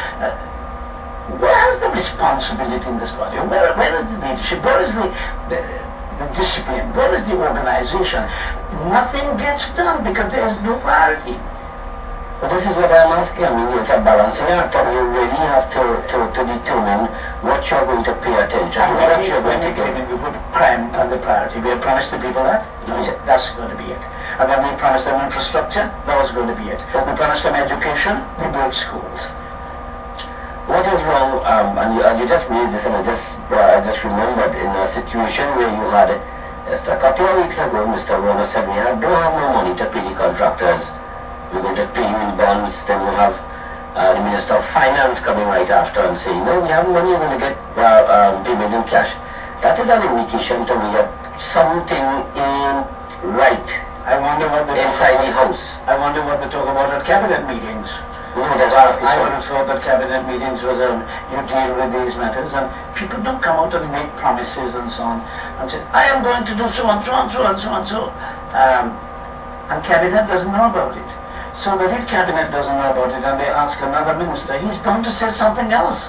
where is the responsibility in this body? Where is the leadership? Where is the discipline? Where is the organization? Nothing gets done because there is no priority. But this is what I'm asking. I mean, it's a balancing act, and you really have to determine what you're going to pay attention to, what you're going to get. We put crime as the priority. We have promised the people that. That's going to be it. And when we promised them infrastructure, that was going to be it. When we promised them education, we built schools. What is wrong? And you just raised this, and I just remembered in a situation where you had just a couple of weeks ago, Mr. Warner said we don't have no money to pay the contractors. We're going to pay you in bonds. Then you have the Minister of Finance coming right after and saying, no, we have money, we're going to get payment in cash. That is an indication to me that something ain't right. I wonder what they inside the house. I wonder what they talk about at cabinet meetings. No, that's what I would have thought that cabinet meetings was you deal with these matters, and people don't come out and make promises and so on and say, I am going to do so and so and so and so and so. And cabinet doesn't know about it. So that if cabinet doesn't know about it and they ask another minister, he's bound to say something else.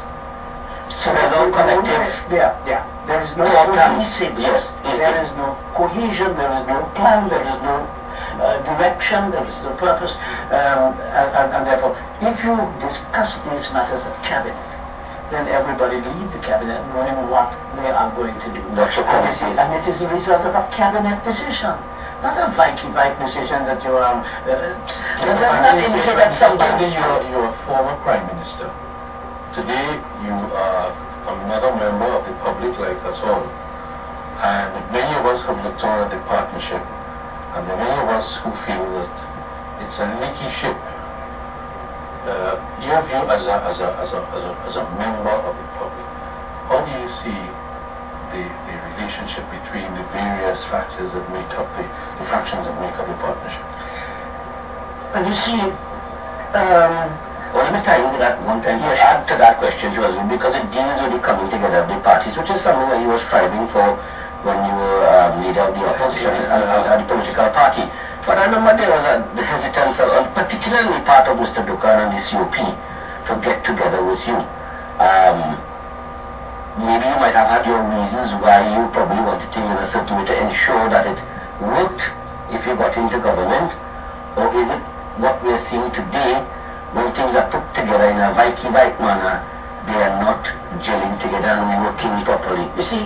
So there's no collective. There is no cohesive. Yes. There is no cohesion. There is no plan. There is no direction. There is no purpose. And therefore, if you discuss these matters at cabinet, then everybody leave the cabinet knowing what they are going to do. And it is the result of a cabinet decision. Not a Viking decision that you are... that does not indicate that somebody... You're a former Prime Minister. Today you are another member of the public like us all. And many of us have looked on at the partnership. And there are many of us who feel that it's a leaky ship. Your view as a member of the public, how do you see the relationship between the various factors that make up the fractions that make up the partnership? And you see, let me tell you that one time, to add to that question, because it deals with the coming together of the parties, which is something that you were striving for when you were leader of the opposition and the political party. But I remember there was a hesitance, particularly part of Mr. Dukan and the COP, to get together with you. Maybe you might have had your reasons why you probably wanted things in a certain way to ensure that it worked if you got into government, or is it what we're seeing today, when things are put together in a Viking manner, they are not gelling together and working properly? You see,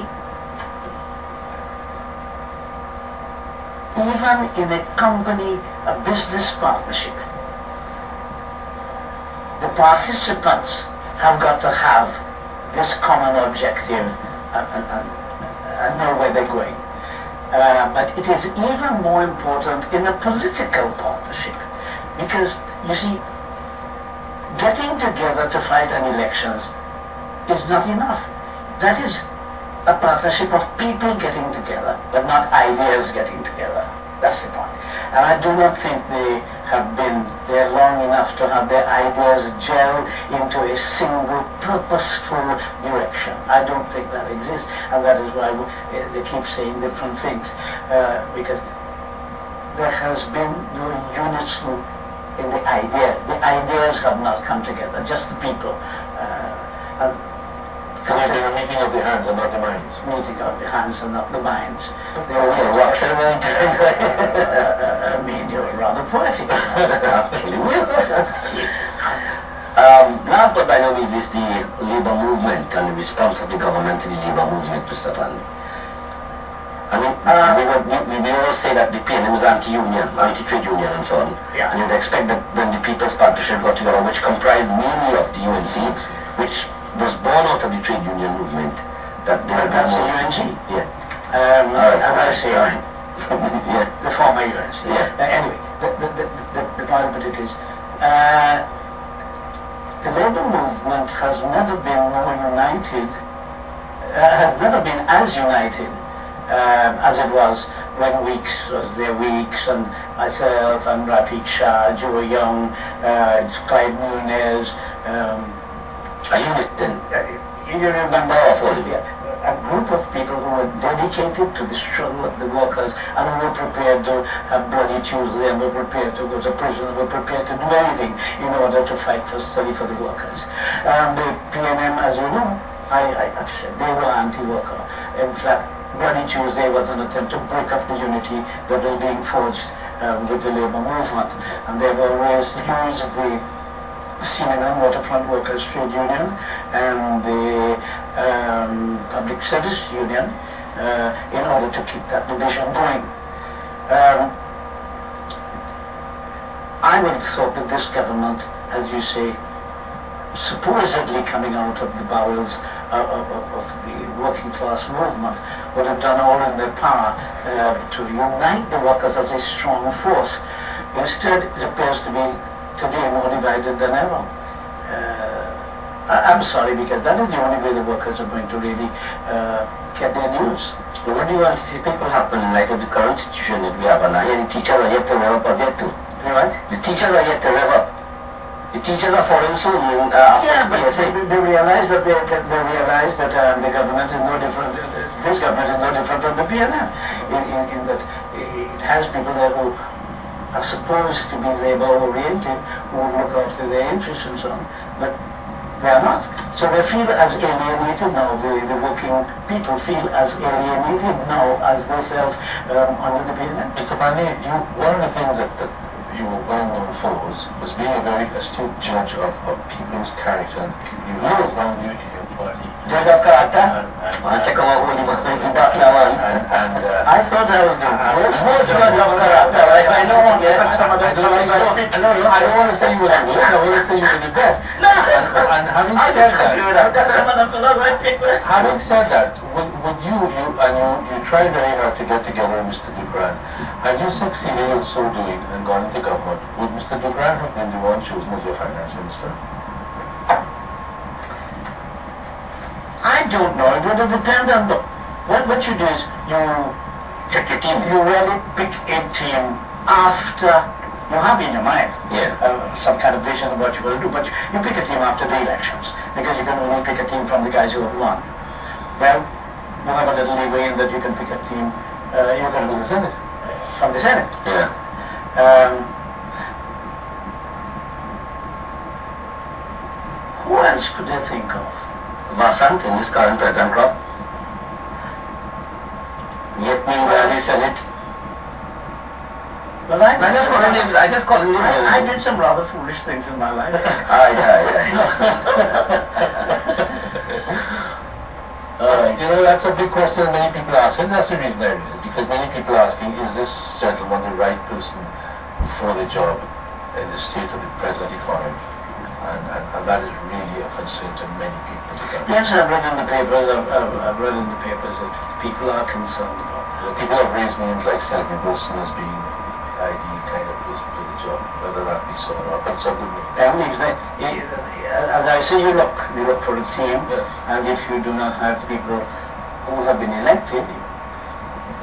even in a company, a business partnership, the participants have got to have this common objective and know where they're going. But it is even more important in a political partnership, because, you see, getting together to fight an elections is not enough. That is a partnership of people getting together, but not ideas getting together. That's the point. And I do not think they have been there long enough to have their ideas gel into a single purposeful direction. I don't think that exists, and that is why they keep saying different things, because there has been no unison in the ideas. The ideas have not come together, just the people. So they're a meeting of the hands and not the minds. Meeting of the hands and not the minds. They were walks around. I mean, you're rather poetic. Last but by no means is the labour movement and the response of the government to the labour movement, Mr. Panday. I mean, we always say that the PNM is anti-union, anti-trade union and so on. Yeah. And you'd expect that when the People's Partnership got together, which comprised mainly of the UNC, which was born out of the trade union movement, that they would That's the UNC? Yeah. As I say, Yeah. the former UNC. Yeah. Anyway, the point of it is, the labour movement has never been more united, has never been as united as it was when Weeks was there, Weeks and myself and Rafiq Shah, Joe Young, Clyde Nunez. A unit then? You remember? Yeah. A group of people who were dedicated to the struggle of the workers and who were prepared to have Bloody Tuesday and were prepared to go to prison and were prepared to do anything in order to fight for study for the workers. The PNM, as you know, I've said, they were anti-worker. In fact, Bloody Tuesday was an attempt to break up the unity that was being forged with the labour movement. And they've always used the Cement and Waterfront Workers Trade Union and the Public Service Union in order to keep that division going. I would have thought that this government, as you say, supposedly coming out of the bowels of the working class movement, would have done all in their power to unite the workers as a strong force. Instead, it appears to be today more divided than ever. I'm sorry, because that is the only way the workers are going to really get their news. So what do you anticipate will happen in light of the current situation that we have? And here the teachers are yet to rev up as yet to. Right? The teachers are yet to rev up. The teachers are falling soon. Yeah, but they realize that the government is no different. This government is no different from the PNM in that it has people there who are supposed to be labor-oriented, who will look after their interests and so on, but they are not. So they feel as alienated now. The working people feel as alienated now as they felt under the PNM. Mr. Panday, one of the things that you were well known for was being a very astute judge of people's character and the people you have around you in your party. Judge of character? I check out holy man. I thought I was the most judge of character. I know some of the fellows I don't want to say you were the worst, I want to say you were the best. No! And having said that, some of the fellows I picked with. having said that, would you tried very hard to get together with Mr. Dubran. Had you succeeded in so doing and gone into government, would Mr. Dubran have been the one chosen as your finance minister? I don't know. It would depend on what you do is you pick a team. You really pick a team after you have in your mind some kind of vision of what you're going to do, but you pick a team after the elections because you can only pick a team from the guys who have won. Well, you have a little leeway in that you can pick a team. You're going to be the Senate from the Senate. Yeah. Who else could they think of? Vasant in this current present crop. Yet meanwhile the Senate. Well, I just call him names. I did some rather foolish things in my life. You know, that's a big question that many people ask, and that's the reason I raise it, because many people are asking, is this gentleman the right person for the job in the state of the present economy? And that is really a concern to many people. Yes, I've read in the papers, I've read in the papers that people are concerned about it. People have raised names like Selby Wilson as being the ideal kind of person for the job, whether that be so or not, but it's a good name. As I say, you look for a team, yes. and if you do not have people who have been elected,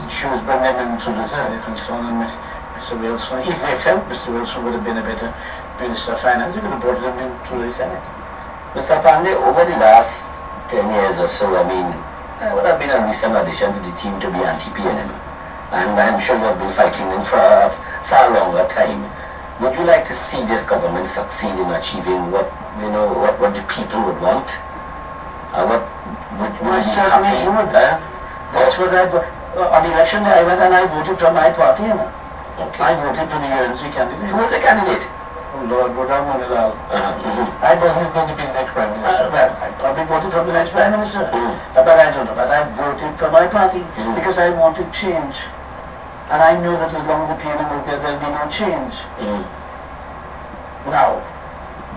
choose bring them into the Senate and so on, and Mr. Wilson, if they felt Mr. Wilson would have been a better Minister of Finance, they could have brought them into the Senate. Mr. Panday, over the last 10 years or so, I mean, there would have been a recent addition to the team to be anti-PNM. And I'm sure you have been fighting them for a far longer time. Would you like to see this government succeed in achieving what, what the people would want? What would you be happy? That's what on election day I went and I voted for my party. Okay. I voted for the UNC candidate. Who was the candidate? Oh Lord, I thought he was going to be the next Prime Minister. Well, I probably voted for the next Prime Minister. But I don't know. But I voted for my party because I wanted change. And I knew that as long as the PNM was there, there'll be no change. Now,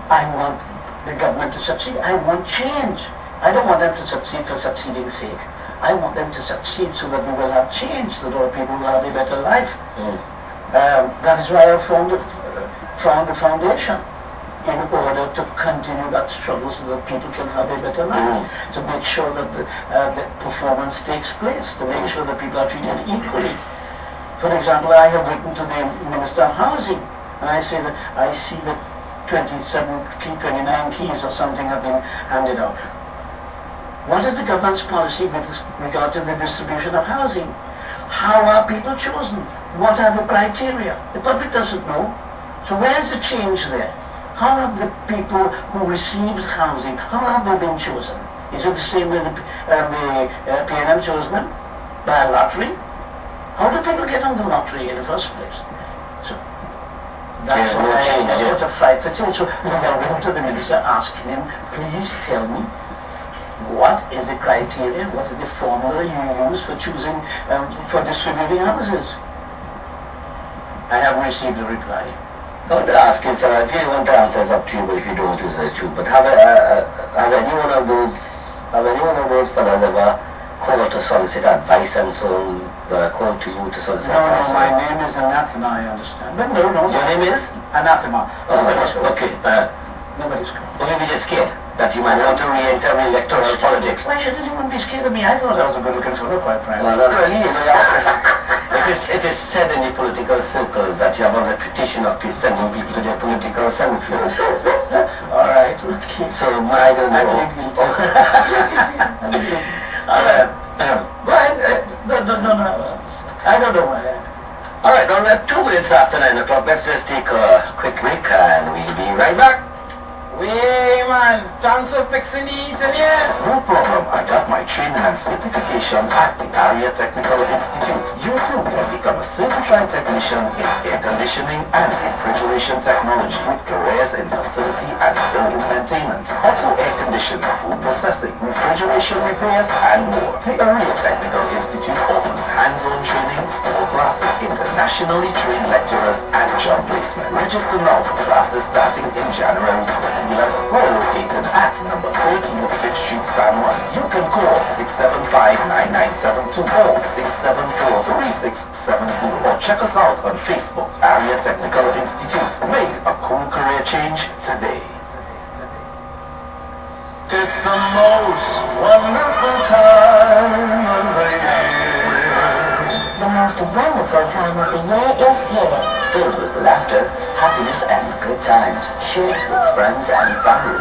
I want the government to succeed. I want change. I don't want them to succeed for succeeding's sake. I want them to succeed so that we will have change, so that all people will have a better life. That is why I found the foundation, in order to continue that struggle so that people can have a better life, to make sure that the performance takes place, to make sure that people are treated equally. For example, I have written to the Minister of Housing, and I say that I see that 29 keys or something have been handed out. What is the government's policy with regard to the distribution of housing? How are people chosen? What are the criteria? The public doesn't know. So where is the change there? How have the people who receive housing, how have they been chosen? Is it the same way the PNM chose them? By a lottery? How do people get on the lottery in the first place? So that's what a fight for change. So we have written to the minister asking him, please tell me, what is the criteria, what is the formula you use for choosing, for distributing houses? I haven't received a reply. I want to ask you, sir, if you want to answer, it's up to you, but if you don't, it's true. But has any one of those fellows ever called to solicit advice and so on, called to you to solicit advice? No, my name is Anathema, I understand. But no. Your name is? Anathema. Okay. Nobody's called. Well, maybe you're scared that you might want to re-enter electoral politics. Why should anyone be scared of me? I thought I was a good-looking fellow, quite frankly. Well, not really. It is said in the political circles that you have a reputation of sending people to their political sentences. All right, okay. So, I don't know. No. I don't know why. All right, well, we're 2 minutes after 9 o'clock. Let's just take a quick break and we'll be right back. Hey man, thanks for fixing the heating here. No problem, I got my training and certification at the Area Technical Institute. You too can become a certified technician in air conditioning and refrigeration technology with careers in facility and building maintenance, auto air conditioning, food processing, refrigeration repairs, and more. The Area Technical Institute offers hands-on training, small classes, internationally trained lecturers, and job placement. Register now for classes starting in January 2011. We're located at number 13 of 5th Street, San Juan. You can call 675-9972 or 674-3670 or check us out on Facebook, Area Technical Institute. Make a cool career change today. It's the most wonderful time of the year. The most wonderful time of the year is here. Filled with laughter, happiness, and good times, shared with friends and family.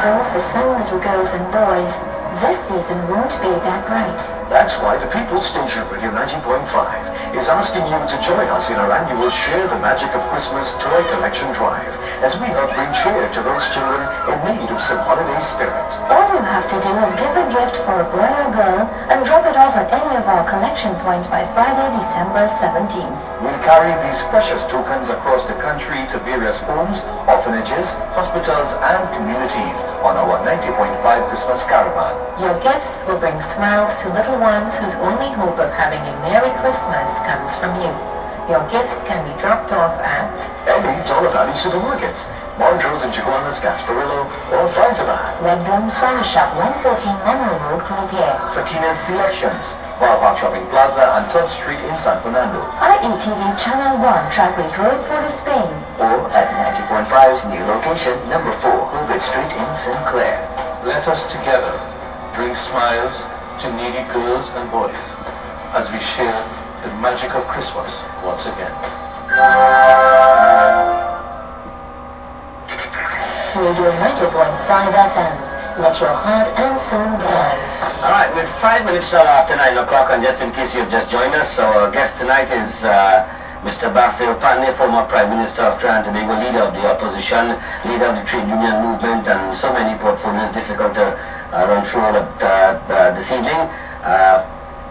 Though for some little girls and boys, this season won't be that bright. That's why the People's Station Radio 90.5 is asking you to join us in our annual Share the Magic of Christmas Toy Collection Drive as we help bring cheer to those children in need of some holiday spirit. All you have to do is give a gift for a boy or girl and drop it off at any of our collection points by Friday, December 17th. We'll carry these precious tokens across the country to various homes, orphanages, hospitals, and communities on our 90.5 Christmas Caravan. Your gifts will bring smiles to little ones whose only hope of having a Merry Christmas comes from you. Your gifts can be dropped off at any Dollar Valley Supermarket, Montrose and Chihuahuas, Gasparillo, or Faisabad. Red Blooms Flower Shop, 114 Monroe Road, Colombier. Sakina's Selections, Bar Park Shopping Plaza and 3rd Street in San Fernando. IETV Channel 1, Trackgate Road, Port of Spain. Or at 90.5's new location, number 4, Hobart Street in Sinclair. Let us together bring smiles to needy girls and boys as we share the magic of Christmas once again. Radio 90.5 FM. Let your heart and soul dance. Alright, with 5 minutes till after 9 o'clock, and just in case you've just joined us, so our guest tonight is Mr. Basdeo Panday, former Prime Minister of Trinidad and Tobago, leader of the opposition, leader of the trade union movement, and so many portfolios. Difficult to run through all of this evening.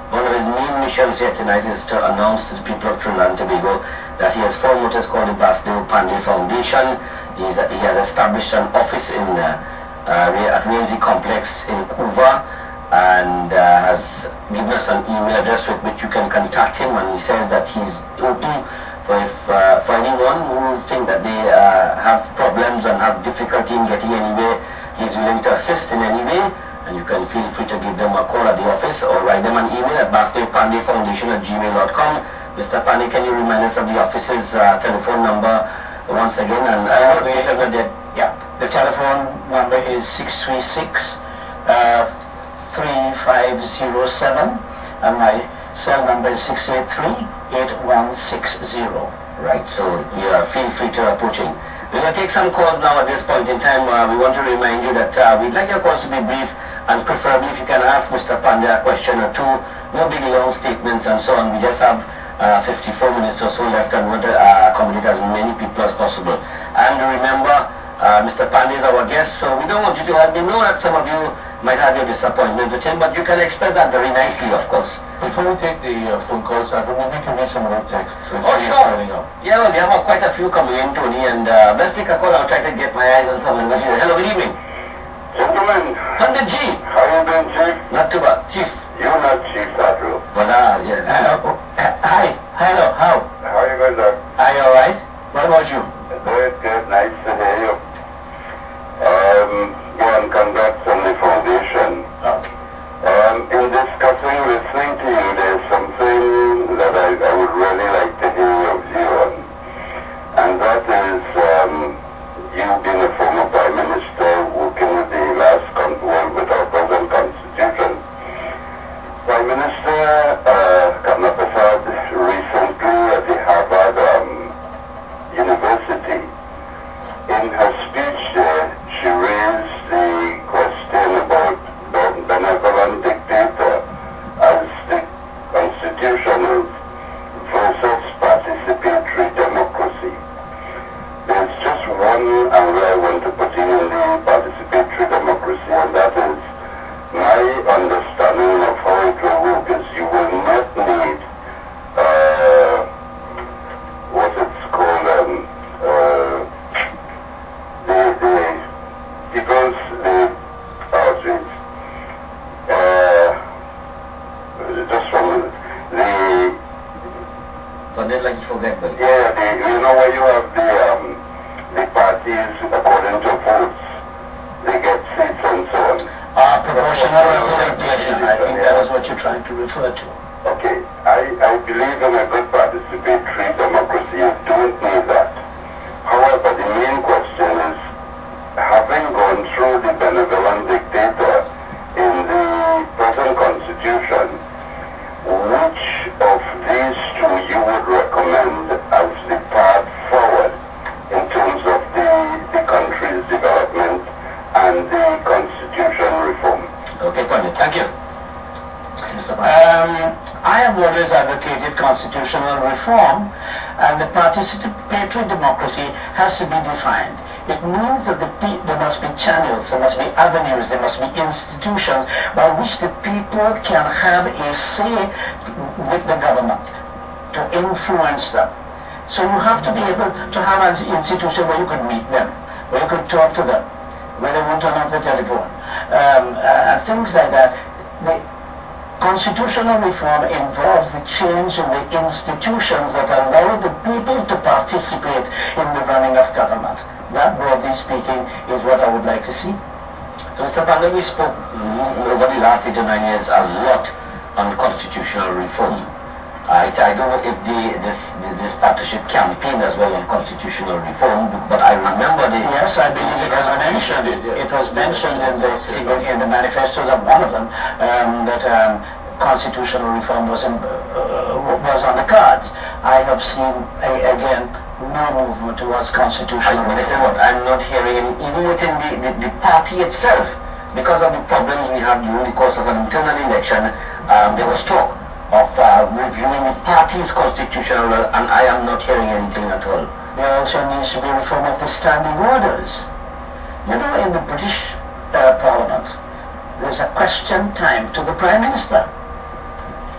One of his main missions here tonight is to announce to the people of Trinidad and Tobago that he has formed what is called the Basdeo Panday Foundation. He has established an office in at Ramsey Complex in Couva, and has given us an email address with which you can contact him, and he says that he's open for anyone who think that they have problems and have difficulty in getting anywhere. He's willing to assist in any way, and you can feel free to give them a call at the office or write them an email at basdeopandayfoundation@gmail.com. Mr. Panday, can you remind us of the office's telephone number once again? And the telephone number is 636-3507, and my cell number is 683-8160. Right, so you feel free to approach him. We're going to take some calls now at this point in time. We want to remind you that we'd like your calls to be brief, and preferably if you can ask Mr. Panday a question or two. No big long statements and so on. We just have 54 minutes or so left, and want to accommodate as many people as possible. And remember, Mr. Panday is our guest, so we don't want you to have, we know that some of you might have your disappointment with him, but you can express that very nicely, of course. Before we take the phone calls, I believe we can read some more texts. Oh, sure. Yeah, well, we have quite a few coming in, Tony, and let's take a call. I'll try to get my eyes on someone. Hello, good evening. Gentlemen. Pandit G. How you doing, Chief? Not too bad. Chief. You're not Chief Sadro. Voilà, yeah. Hi. Hello. How? How are you guys? Are you alright? What about you? Good, good. Nice to hear you. And congrats on the foundation. Okay. In discussing, listening to you, there's something that I would really like to hear your view on. And that is, you being a former Prime Minister, working with the with our present Constitution. Prime Minister Prasad recently at the Harvard University, in her speech there, she raised the question about benevolent dictator as the Constitution is versus participatory democracy. There's just one angle I want to put in the participatory democracy, and that is my understanding of how it will work is you will not need what it's called you know where you have the parties according to votes, they get seats and so on. Proportional representation, I think that is what you're trying to refer to. Okay, I believe in a good participatory democracy. You don't need that. However, the main question is, having gone through the benevolent dictator in the present Constitution, which of these two you would recommend as the path forward in terms of the country's development and the Constitution reform? Okay, Pandit, thank you. I have always advocated constitutional reform, and the participatory democracy has to be defined. It means that there must be channels, there must be avenues, there must be institutions by which the people can have a say with the government, to influence them. So you have to be able to have an institution where you could meet them, where you could talk to them, where they won't turn off the telephone, things like that. The constitutional reform involves the change in the institutions that allow the people to participate in the running of government. That, broadly speaking, is what I would like to see. Mr. Panday, we spoke over the last 8 or 9 years a lot on constitutional reform. I don't know if this partnership campaign as well on constitutional reform, but I remember the... Yes, I believe it was mentioned. It was mentioned in the manifestos of one of them that constitutional reform was on the cards. I have seen, again, no movement towards constitutional reform. This is what I'm not hearing, even within the party itself, because of the problems we have during the course of an internal election. There was talk of reviewing the party's constitutional law, and I am not hearing anything at all. There also needs to be reform of the standing orders. You know, in the British Parliament, there's a question time to the Prime Minister.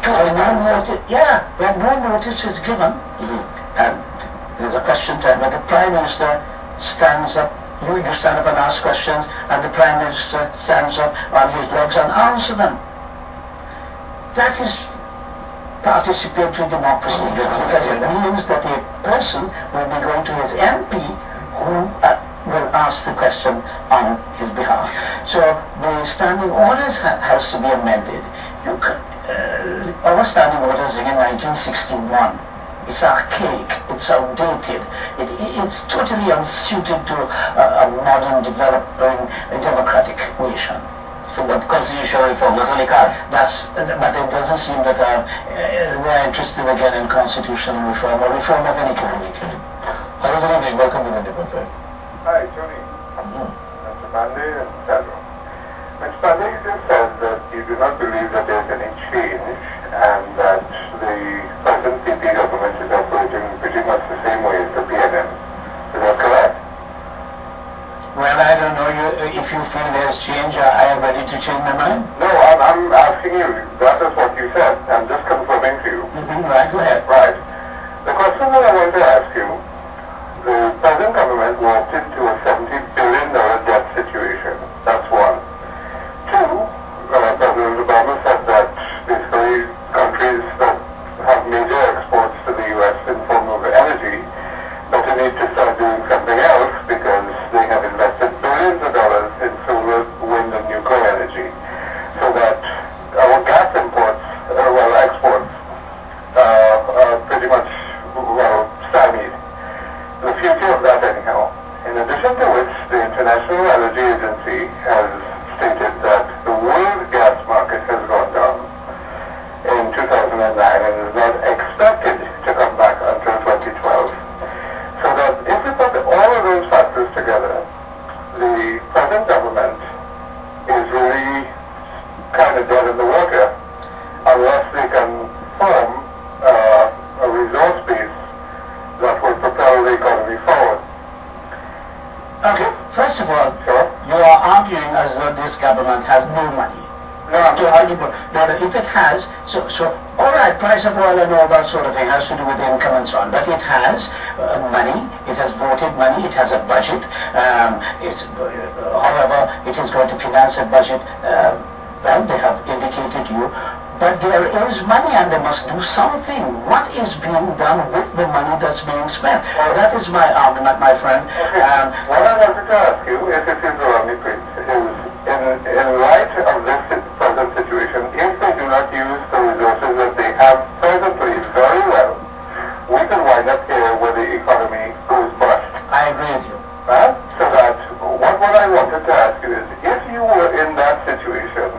When no notice is given, and there's a question time where the Prime Minister stands up, you stand up and ask questions, and the Prime Minister stands up on his legs and answers them. That is participatory democracy, because it means that a person will be going to his MP who will ask the question on his behalf. So the standing orders has to be amended. Our standing orders in 1961. It's archaic, it's outdated, it's totally unsuited to a modern, developing, democratic nation. So what constitutional reform, not only cards? But it doesn't seem that they're interested again in constitutional reform or reform of any community. Hello, good evening. Welcome to the debate. Hi, Tony. Mr. Panday and Sadro. Mr. Panday, you just said that you do not believe that there's any change and that the present PP government is operating pretty much the same way as the PNM. Is that correct? Well, I don't know if you feel there's change. I am ready to change my mind. No, I'm asking you. That is what you said. I'm just confirming to you. Right, go ahead. Right. The question that I want to ask you, the present government walked into a $70 billion debt situation. That's one. Two, President Obama said that basically countries that have major exports to the U.S. in form of energy better need to start doing something else because they have invested billions of dollars in solar, wind and nuclear energy. So that our gas imports, exports, are pretty much, stymied. The future of that anyhow. In addition to which, the International Energy Agency has stated that the world gas market has gone down in 2009 and is not expected to come back until 2012. So that if we put all of those factors together, the present government is really kind of dead in the water unless they can form a resource base that will propel the economy forward. Okay, first of all, Sure. you are arguing as though this government has no money. No, I'm No, if it has, so all right, price of oil and all that sort of thing has to do with income and so on, but it has money, it has voted money, it has a budget, however, it is going to finance a budget, well, they have indicated you, but there is money and they must do something. What is being done with the money that's being spent? That is my argument, my friend. What I wanted to ask you, if you allow me, please, is in light of this present situation, if they do not use the resources that they have presently very well, we can wind up here where the economy goes bust. I agree with you. So that what I wanted to ask you is, if you were in that situation,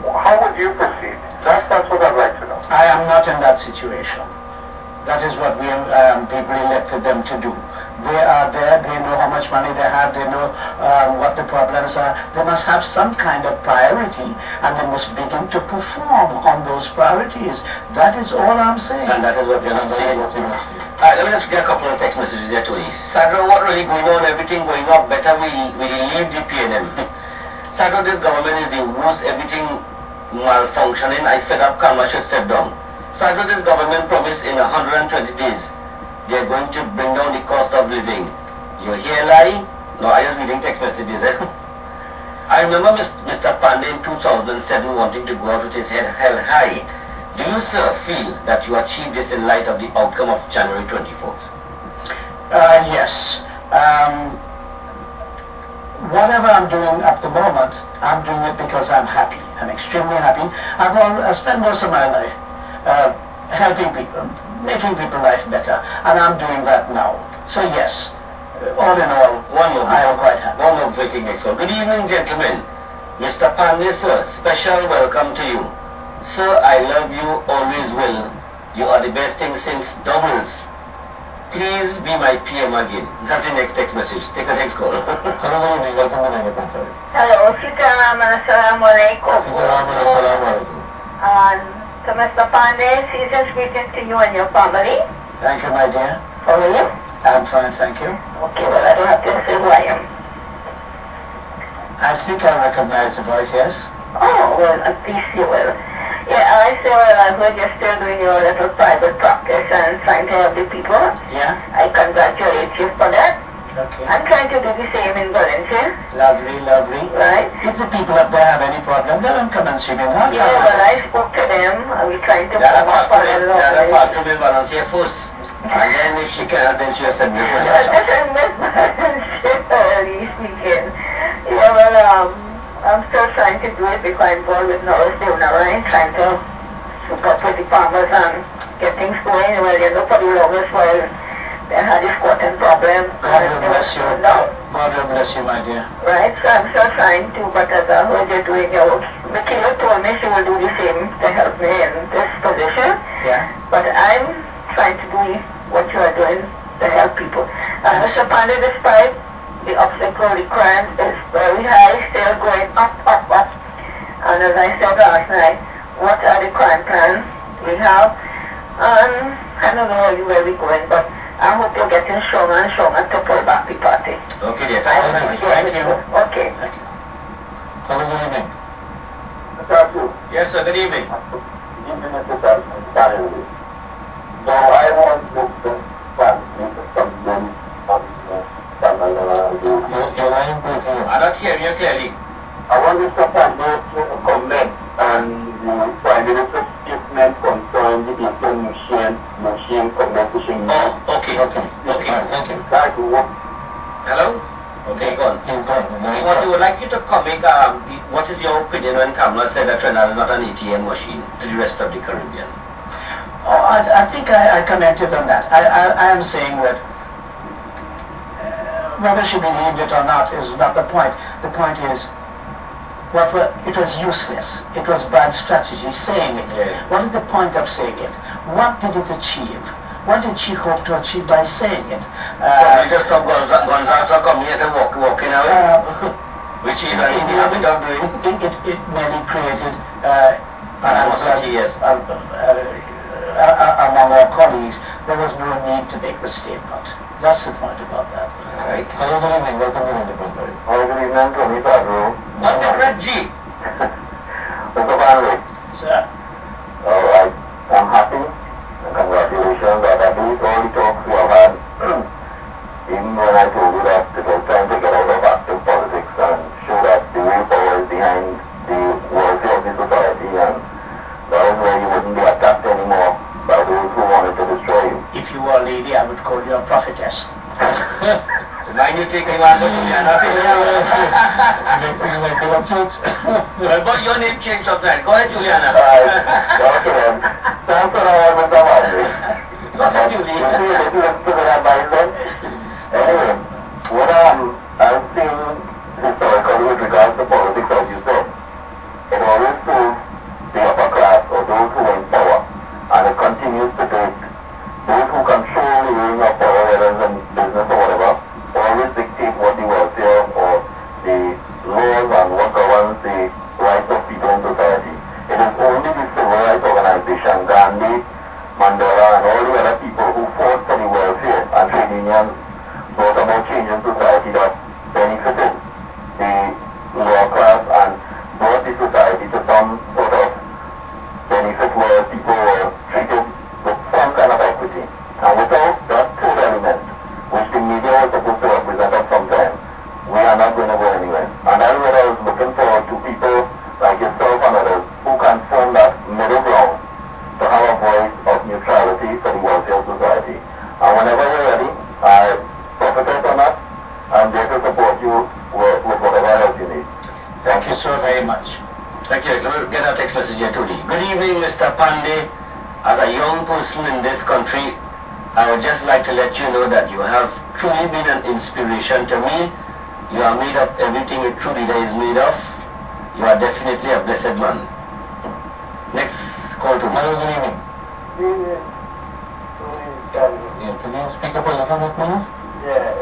how would you proceed? That's what I'd like to know. I am not in that situation. That is what we people elected them to do. They are there, they know how much money they have, they know what the problems are. They must have some kind of priority and they must begin to perform on those priorities. That is all I'm saying. And that is what you're not saying. Alright, let me just get a couple of text messages here to you. Sadro, what really going on? Everything going up better, we leave the PNM. Sadro, this government is the worst, everything malfunctioning. I fed up, Karma should step down. Sadro, this government promised in 120 days they're going to bring down the cost of living. You hear lie? No, I just reading text messages. I remember Mr. Panday in 2007 wanting to go out with his head held high. Do you, sir, feel that you achieved this in light of the outcome of January 24th? Yes. Whatever I'm doing at the moment, I'm doing it because I'm happy. I'm extremely happy. I've spent most of my life helping people, making people's life better, and I'm doing that now. So yes, all in all, I am quite happy. One more thing, so good evening, gentlemen. Mr. Panday, sir, special welcome to you. Sir, I love you, always will. You are the best thing since doubles. Please be my PM again. That's the next text message. Take the next call. Hello, good evening. Welcome to 90.5. Hello, Sitaram, assalamu alaikum. Assalamu alaikum. So Mr. Panday, season's greetings to you and your family. Thank you, my dear. How are you? I'm fine, thank you. Okay, well, I don't have to say who I am. I think I recognize the voice, yes? Oh, well, at least you will. Yeah, I say, well, I heard you're still doing your little private practice and trying to help the people. Yeah? I congratulate you for that. Okay. I'm trying to do the same in Valencia. Lovely, lovely. Right? If the people up there have any problem, let them come and see me. Not Yeah, well, I spoke to them. We're trying to There are form up a little part to be Valencia first. And then if she cannot, then she has to do it. This is Miss Valencia speaking. Yeah, well, I'm still trying to do it because I'm involved with Norris Right? Trying to hook up with the farmers and get things going. Well, you know, for the longest while, they had this cotton problem. God will bless you. No? God will bless you, my dear. Right, so I'm still trying to, but as I heard you're doing your work, Michaela told me she will do the same to help me in this position. Yeah. But I'm trying to do what you are doing to help people. And Mr. Panday, despite the obstacle, the crime is very high, still going up, up, up. And as I said last night, what are the crime plans we have? And I don't know where we're going, but I hope you're getting stronger and stronger to pull back the party. Okay, dear. Thank you. Okay. Thank you. Hello, good evening. Thank you. Yes, sir. Good evening. So I want to something Your line breaking. I'm not hearing you clearly. I want Mr. Panday to comment on the Prime Minister's statement concerning the ATM machine competition. Oh, okay. Okay. Okay. All right, thank you. Thank you. Hello? Okay, go on. He's gone. What we would like you to comment, what is your opinion when Kamala said that Trinidad is not an ATM machine to the rest of the Caribbean? Oh, I think I commented on that. I am saying that whether she believed it or not is not the point. The point is, it was useless. It was bad strategy saying it. Yeah. What is the point of saying it? What did it achieve? What did she hope to achieve by saying it? We just stop Gonzales coming here and walking away, which is in the habit of doing. It merely created Animosity, yes. among our colleagues. There was no need to make the statement. That's the point about that. Right. Hello, good evening. Welcome to 90.5. Good evening, Tony Sadro. What the red G? Mr. Panday. Sir. I'm happy. Congratulations. I believe all the talks we have had, even when I told you that it was time to get out of active politics and show that the real power is behind the welfare of the society, and that is why you wouldn't be attacked anymore by those who wanted to destroy you. If you were a lady, I would call you a prophetess. Line you take anyone to Juliana. Next thing you like to watch it. Well, but your name changed from that. Go ahead, Juliana. Okay then. Thanks for all, Mr. Panday. Go ahead, Julie. Anyway, what I've seen historically with regards to politics, as you said, it always proves the upper class or those who are in power, and it continues to take those who control the ring of power, whether it's in business or whatever, always dictate what the welfare or the laws and what governs the rights of people in society. It is only the civil rights organization, Gandhi, Mandela, and all the other people who fought for the welfare and trade unions brought about change in society that benefited the lower class and brought the society to some sort of benefit where people were treated with some kind of equity. And without that third element, which the media was supposed to represent at some time, we are not going to go anywhere. And that's what I was looking forward to, people like yourself and others who can form that middle ground to have a voice of neutrality for the welfare of society. And whenever you're ready, prophetess or not, I'm there to support you with whatever help you need. Thank you so very much. Thank you. Let me get our text message here, Tony. Good evening, Mr. Panday. as a young person in this country, I would just like to let you know that you have truly been an inspiration to me. You are made of everything a true leader is made of. You are definitely a blessed man. Next call to me. Hello, good evening. Yeah, can you speak up a little bit more? Yeah.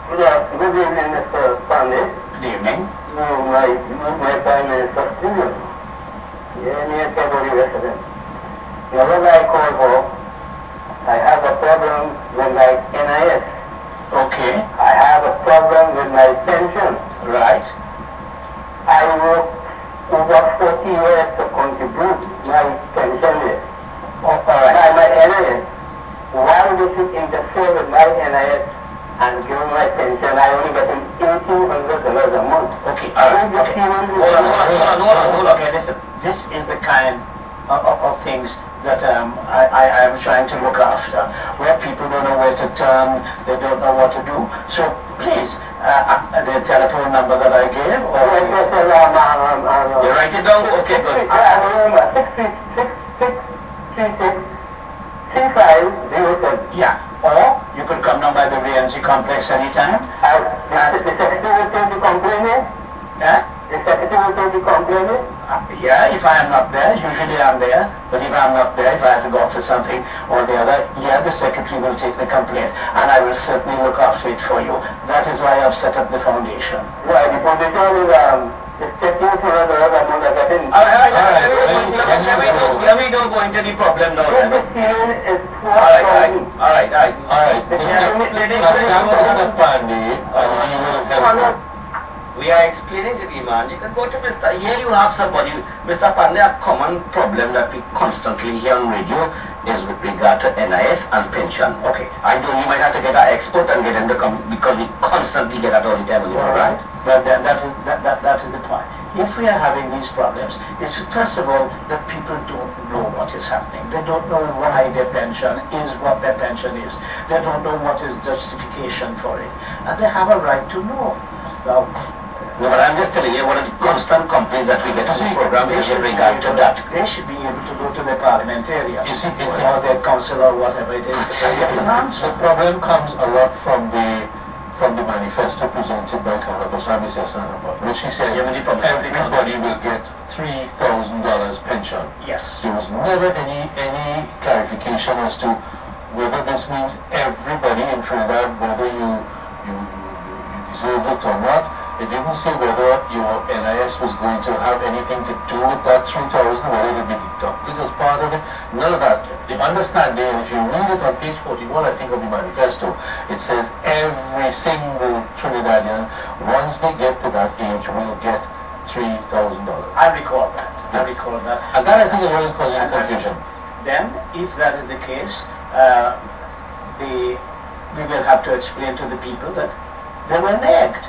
Good evening, Mr. Panday. Good evening. My Prime Minister Studio. Yeah, near February resident. Now when I call for, I have a problem with my NIS. Okay. I have a problem with my pension. Right. I work over 40 years to contribute my pension here. Oh, all right. My NIS. Why would you interfere with my NIS and give me my pension? I only get $1,800 a month. Okay, all right. Okay. Hold on. Okay, listen. This is the kind of things that I am trying to look after, where people don't know where to turn, they don't know what to do. So please, the telephone number that I gave, or you write it down. Okay, good. I remember 636 3507. Yeah. Or you could come down by the RNC complex anytime. The secretary will take the complaint. Yeah. The secretary will take the complaint. Yeah, if I am not there, usually I'm there. But if I'm not there, if I have to go for something or the other, yeah, the secretary will take the complaint. And I will certainly look after it for you. That is why I've set up the foundation. Right, the foundation is taking $200 a month I get in. Let me don't go into the problem now. The ceiling is All right. We are explaining to the man. You can go to Mr. Here you have somebody, Mr. Panday. A common problem that we constantly hear on radio is with regard to NIS and pension. Okay, I know you might have to get an expert and get him to come because we constantly get that all the time. All right, but then that is the point. If we are having these problems, it's first of all that people don't know what is happening. They don't know why their pension is what their pension is. They don't know what is justification for it, and they have a right to know. Now, no, but I'm just telling you, one of the constant complaints that we get on the program is with regard to that. They should be able to go to the parliamentarian, or their council or whatever it is, and get an answer. The problem comes a lot from the manifesto presented by Kamala Basami Sessanabad, which she said everybody will get $3,000 pension. Yes. There was never any clarification as to whether this means everybody in Trinidad, whether you deserve it or not. It didn't say whether your NIS was going to have anything to do with that $3,000, whether it would be deducted as part of it. None of that. The understanding, and if you read it on page 41, I think, of the manifesto, it says every single Trinidadian, once they get to that age, will get $3,000. I recall that. And that, I think, is what is causing confusion. Then, if that is the case, we will have to explain to the people that they were nagged.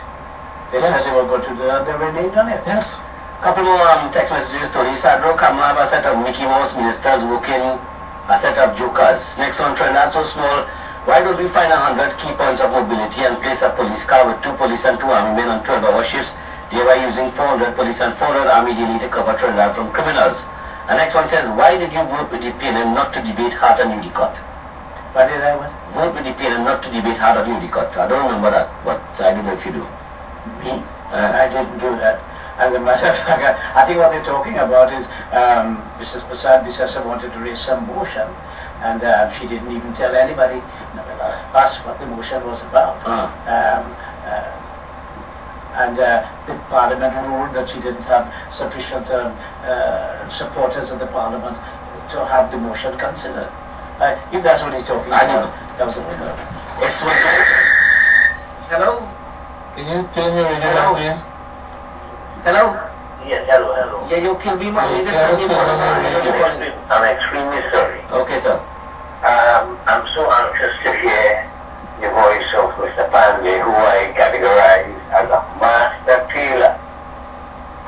They said they were going to do that, they were nagged on it. Yes. Couple more text messages to Sadro. Kamala have a set of Mickey Mouse ministers working a set of jokers. Next one, Trinidad so small. Why don't we find 100 key points of mobility and place a police car with 2 police and 2 army men on 12-hour shifts, thereby using 400 police and 400 army daily to cover Trinidad from criminals? The next one says, why did you vote with the PNM not to debate Hart and Udicott? What did I want? Vote with the PNM not to debate Hart and Udicott. I don't remember that, but I don't know if you do. Me? I didn't do that. As a matter of fact, I think what they're talking about is Mrs. Prasad Bisasa wanted to raise some motion, and she didn't even tell anybody, us, what the motion was about. And the parliament ruled that she didn't have sufficient supporters of the parliament to have the motion considered. If that's what he's talking about, that was a Hello? Can you turn your radio down, please? Hello? Yes, hello. Yeah, you can be my I'm extremely sorry. Okay, sir. I'm so anxious to hear the voice of Mr. Panday, who I categorize as a master tailor,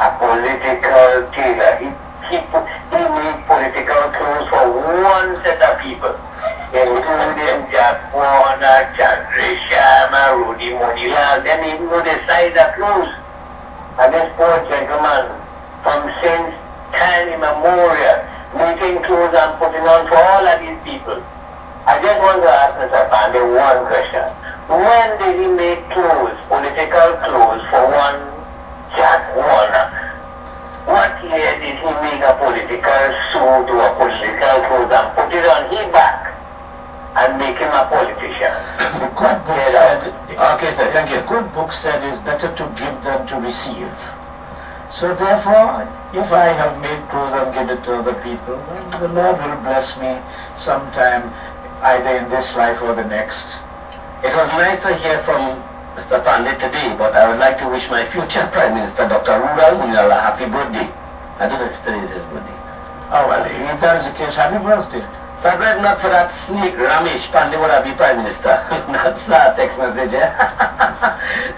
a political tailor. He made political clothes for one set of people, including Jack Warner, Chandra Sharma, Rudy Monilal. Then he even decide the clothes. And this poor gentleman, from since time immemorial, making clothes and putting on for all of these people. I just want to ask Mr. Panday one question. When did he make clothes, political clothes, for one Jack Warner? What year did he make a political suit or a political clothes and put it on his back and make him a politician? The good book said, okay, sir, thank you. The good book said it's better to give than to receive. So therefore, if I have made clothes and give it to other people, well, the Lord will bless me sometime, either in this life or the next. It was nice to hear from Mr. Panday today, but I would like to wish my future Prime Minister, Dr. Rural Munal, a happy birthday. I don't know if today is his birthday. Oh, well, if that is the case, happy birthday. Sadro, if not for that snake Ramesh, Panday would have been Prime Minister. That's a text message, eh?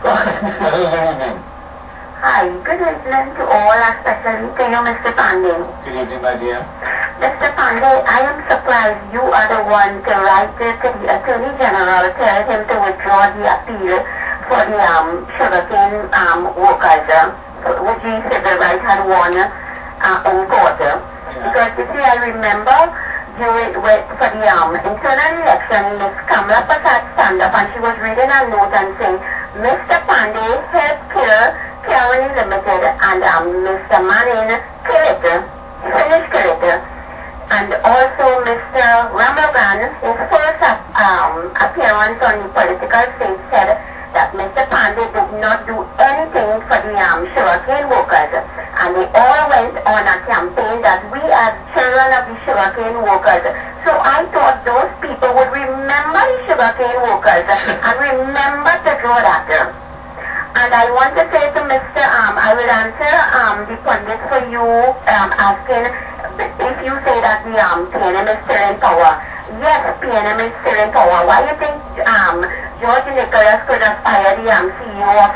Go ahead. Good evening. Hi, good evening to all, especially to you, Mr. Panday. Good evening, my dear. Mr. Panday, I am surprised you are the one to write to the Attorney General, tell him to withdraw the appeal for the sugarcane workers, which the civil rights had won in court. Because you see, I remember during for the internal election, Ms. Kamala Prasad stand up and she was reading a note and saying, Mr. Panday helped kill Caroni Limited and Mr. Manning finished it. And also Mr. Ramagan, his first appearance on the political stage, said that Mr. Panday did not do anything for the sugarcane workers. And they all went on a campaign that we as children of the sugarcane workers. So I thought those people would remember the sugarcane workers and remember to draw that. And I want to say to Mr. I will answer the pundit for you asking if you say that the PNM is still in power. Yes, PNM is still in power. Why do you think George Nicholas could aspire the CEO of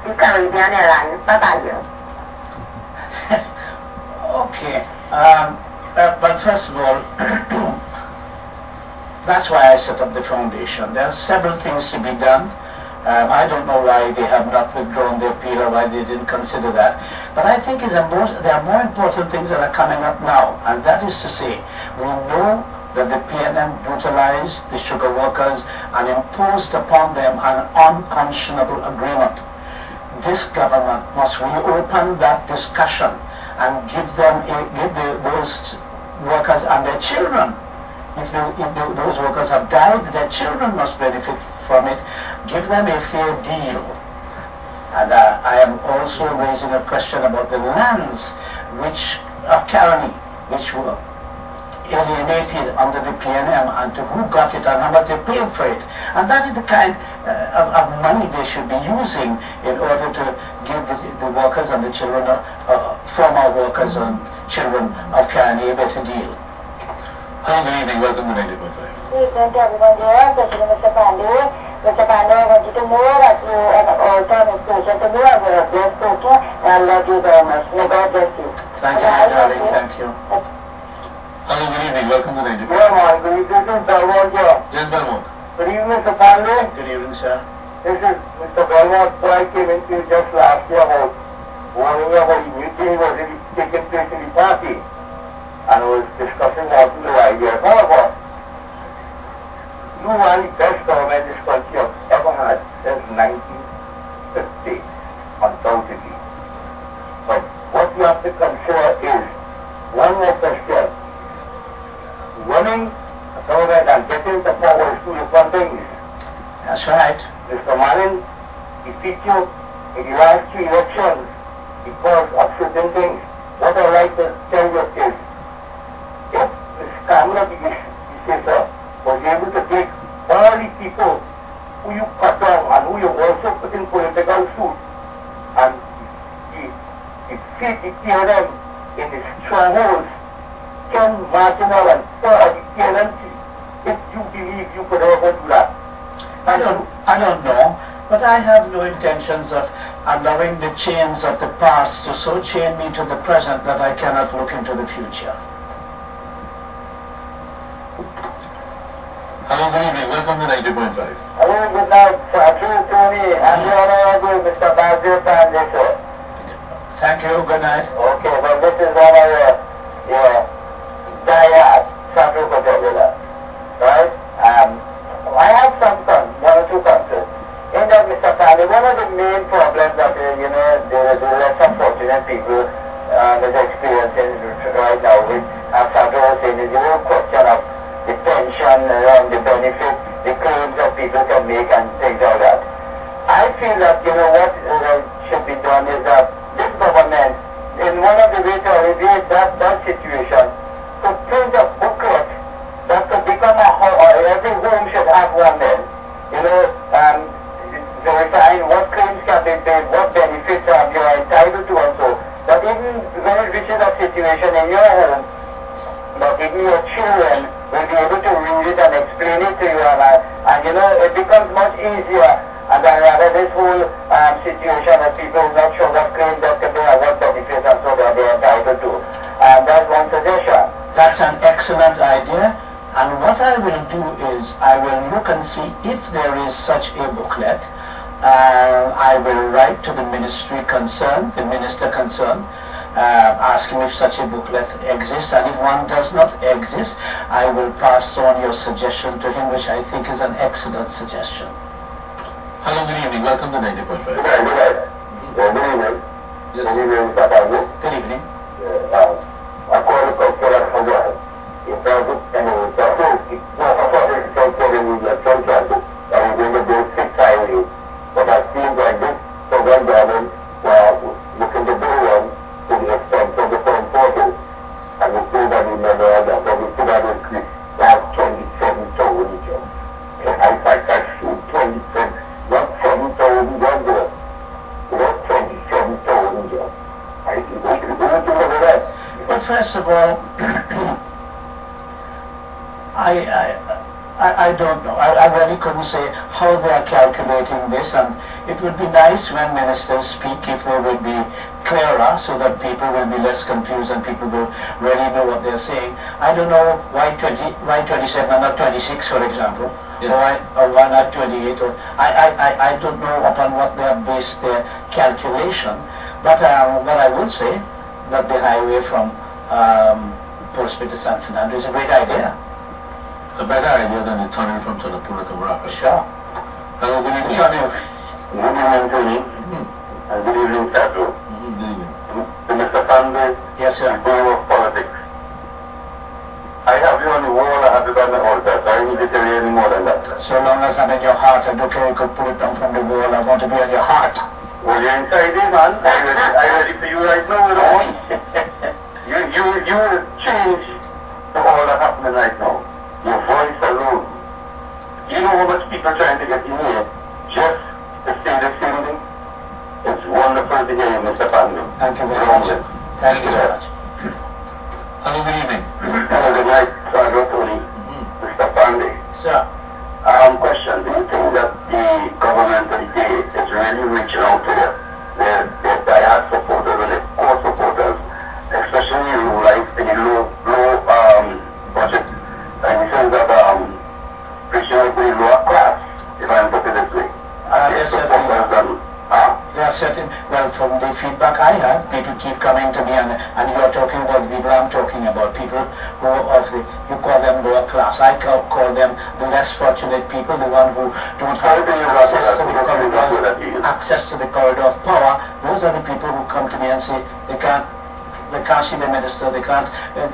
the Caribbean Airlines? Bye-bye. Okay. But first of all, that's why I set up the foundation. There are several things to be done. I don't know why they have not withdrawn their appeal or why they didn't consider that. But I think there are more important things that are coming up now. And that is to say, we know that the PNM brutalized the sugar workers and imposed upon them an unconscionable agreement. This government must reopen that discussion and give those workers and their children. If those workers have died, their children must benefit from it. Give them a fair deal. And I am also raising a question about the lands of Caroni, which were alienated under the PNM, and to who got it and how much they paid for it. And that is the kind of money they should be using in order to give the workers and the children, former workers and children of Caroni a better deal. Hello, good evening. Welcome to 90.5. Good evening to everyone here, especially Mr. Panday. Mr. Panday, I want you to know that you are all time exposure to me. I will have blessed you and I love you very much. May God bless you. Thank you, my darling. Thank you. Hello, good evening. Welcome to 90.5. Good morning. Good evening, Mr. Belmont here. Yes, Belmont. Good evening, Mr. Panday. Good evening, sir. This is Mr. Belmont, who I came into just last year about warning you about the meeting was taking place in the party. And I was discussing what to do ideas. However, you are the best government this country has ever had since 1950, undoubtedly. But what you have to consider is one more question. Running a government and getting the power is two different things. That's right. Mr. Manning defeated you in the last 3 elections because of certain things. What I'd like to tell you is, if Ms. Kamala was able to take all the people who you cut down and who you also put in political suit and defeat the PNM in the strongholds, Ken Martinell and the PNMC, if you believe you could ever do that. I don't know, but I have no intentions of allowing the chains of the past to so chain me to the present that I cannot look into the future. Hello, good evening. Welcome to 90.5. Hello, good night. Sadro, Tony, and the Honorable Mr. Basdeo Panday, sir. Thank you. Good night. Okay, well, this is one of your the benefits, the claims that people can make and things like that. I feel that, what should be done is that this government, in one of the ways to alleviate that situation, could print a booklet that could become every home should have one then, verifying what claims can be paid, what benefits you are entitled to and so, that even when it reaches a situation in your home, that even your children will be able to read it and explain it to you, and it becomes much easier than rather this whole situation that people are not sure what claims that can be and what benefits and so that they are entitled to. That's one suggestion. That's an excellent idea. And what I will do is I will look and see if there is such a booklet. I will write to the ministry concerned, the minister concerned, asking if such a booklet exists, and if one does not exist, I will pass on your suggestion to him, which I think is an excellent suggestion. Hello, good evening. Welcome to 90.5. Good evening. Yes. Good evening, Sadro. Good evening. I call it for in terms of but I feel like this program government looking to do one to the extent of the current portal. And we see that we never had that, but we see that increase now 27,000 jobs. I see 27, not 7,000 jobs there. 27,000 jobs. I see what you do over that. Well, first of all, I don't know. I really couldn't say how they are calculating this, and it would be nice when ministers speak if they would be clearer so that people will be less confused and people will really know what they're saying. I don't know why 27 and not 26, for example, yeah. or why not 28. I don't know upon what they have based their calculation, but what I will say that the highway from Postman to San Fernando is a great idea. A better idea than the tunnel from Tonapuna to Morocco. Sure. Hello, good evening. Good evening, Tony. And good evening, Sadro. Good evening. To Mr. Panday, yes, sir. People of politics. I have you on the wall, I have you by my altar, so I need to tell you any more than that. So long as I'm in your heart, I don't care you could pull it down from the wall, I want to be on your heart. Well, you're inside it, man. I'm ready for you right now, you will change to all that happening right now. Your voice alone. You know how much people are trying to get in here just to say the same thing? It's wonderful to hear you, Mr. Panday. Thank you very much. Thank you very much. Hello, good evening. Hello, good night, Sadro, Tony. Mr. Panday. Sir. Question. Do you think that the government today is really reaching out to their diehard supporters and their core supporters, especially in low budget? And we say that presumably lower class, if I am put it this way. There are certain, well, from the feedback I have, people keep coming to me and you are talking about the people I'm talking about, people who are you call them lower class. I call them the less fortunate people, the one who don't have access to the corridor of power. Those are the people who come to me and say they can't see the minister, they can't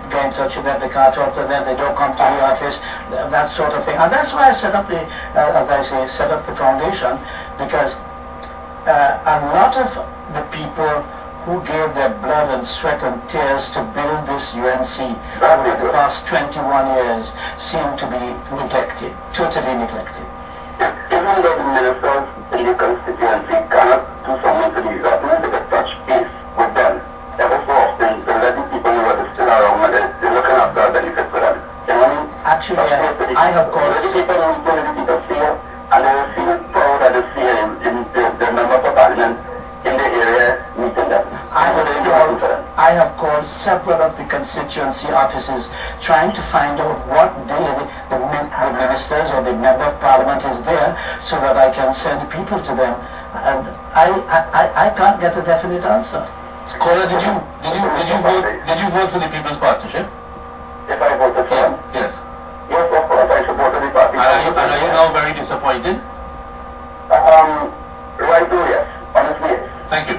get in touch with them, they can't talk to them, they don't come to the office, that sort of thing. And that's why I set up the, as I say, set up the foundation, because a lot of the people who gave their blood and sweat and tears to build this UNC over the past 21 years seem to be neglected, totally neglected. Even though the ministers in the constituency cannot do something to these officers, they can touch base with them ever so often to let the people know that they're still around and they're looking after our benefits for them. You know what I mean? Actually, I have called people feel, and they will feel proud that they see in the member of parliament in the area meeting them. I have called several of the constituency offices trying to find out what day the ministers or the member of parliament is there so that I can send people to them. And I can't get a definite answer. Cora, did you vote for the People's Partnership? If I voted for them? Yes. Yes, of course, I supported the party. And are you now very disappointed? Right now, yes. Honestly, yes. Thank you.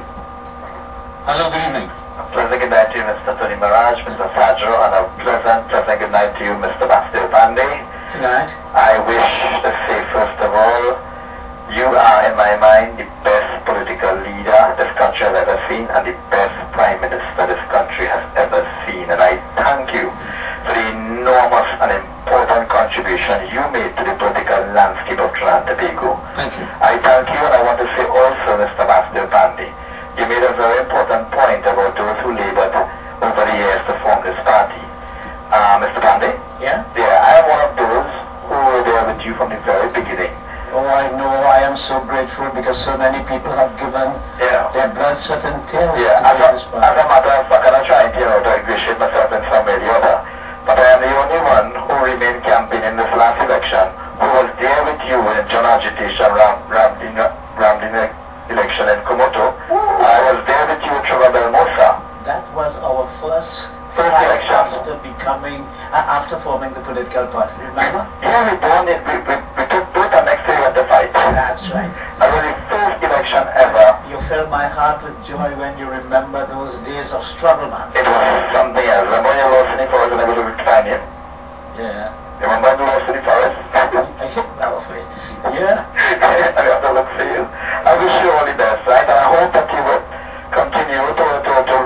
Hello, good evening. Pleasant good night to you, Mr. Tony Mirage, Mr. Sadro, and a pleasant good night to you, Mr. Basdeo Panday. Good night. I wish to say first of all, you are in my mind the best political leader this country has ever seen and the best Prime Minister this country has ever seen. And I thank you for the enormous and important contribution you made to the political landscape of Trinidad and Tobago. Thank you. I thank you, and I want to say also, Mr. Basdeo Panday, you made a very important point about those who labored over the years to form this party. Mr. Panday? Yeah? Yeah, I am one of those who were there with you from the very beginning. Oh, I know. I am so grateful because so many people have given their blood, sweat and tears Yeah, to as this a party. matter of fact, I'm not trying to, to ingratiate myself in some way or the other, but I am the only one who remained campaigning this last election, who was there with you in John agitation around the election in Komoto. I was there with you in Belmosa. That was our first election. After forming the political party, remember? Yeah, we won it. We took both and next day we went to fight. That's right. That was the first election ever. You fill my heart with joy when you remember those days of struggle, man. It was something else. Remember when you lost in the forest and I was with Canyon? Yeah. Remember when you lost in the forest? I hit that off it. Yeah. I have to look for you. I wish you all the best, right? And I hope that you will continue to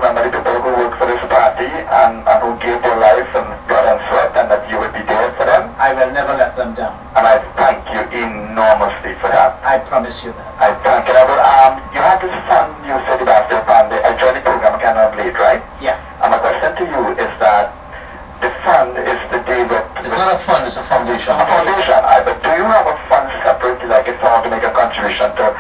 remember the people who work for this party and who gave their life and blood and sweat, and that you will be there for them. I will never let them down. And I thank you enormously for that. I promise you that. I thank you. You had this fund, you said about the fund. I joined the program kind of late, right? Yeah. And my question to you is that the fund is the day that... It's not a fund, it's a foundation. A foundation. But do you have a fund separate, like if I want to make a contribution for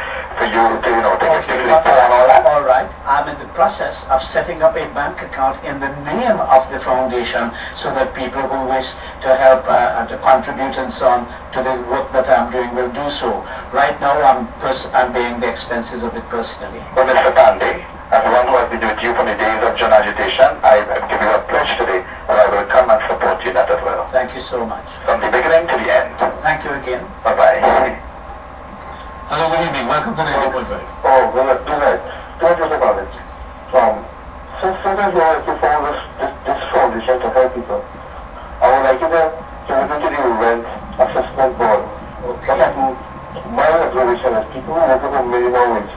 you to, to give the poor and all that? All right. I'm in the process of setting up a bank account in the name of the foundation so that people who wish to help and to contribute and so on to the work that I'm doing will do so. Right now I'm paying the expenses of it personally. Well, Mr. Panday, as one who has been with you from the days of John agitation, I give you a pledge today that I will come and support you in that as well. Thank you so much. From the beginning to the end. Thank you again. Bye-bye. Hello, good evening. Welcome to 90.5. Oh, good night. Don't just about it. Sometimes you like to form this foundation to help people. I would like you to look into the rent assessment board. Okay. My observation is people who work for minimum wage,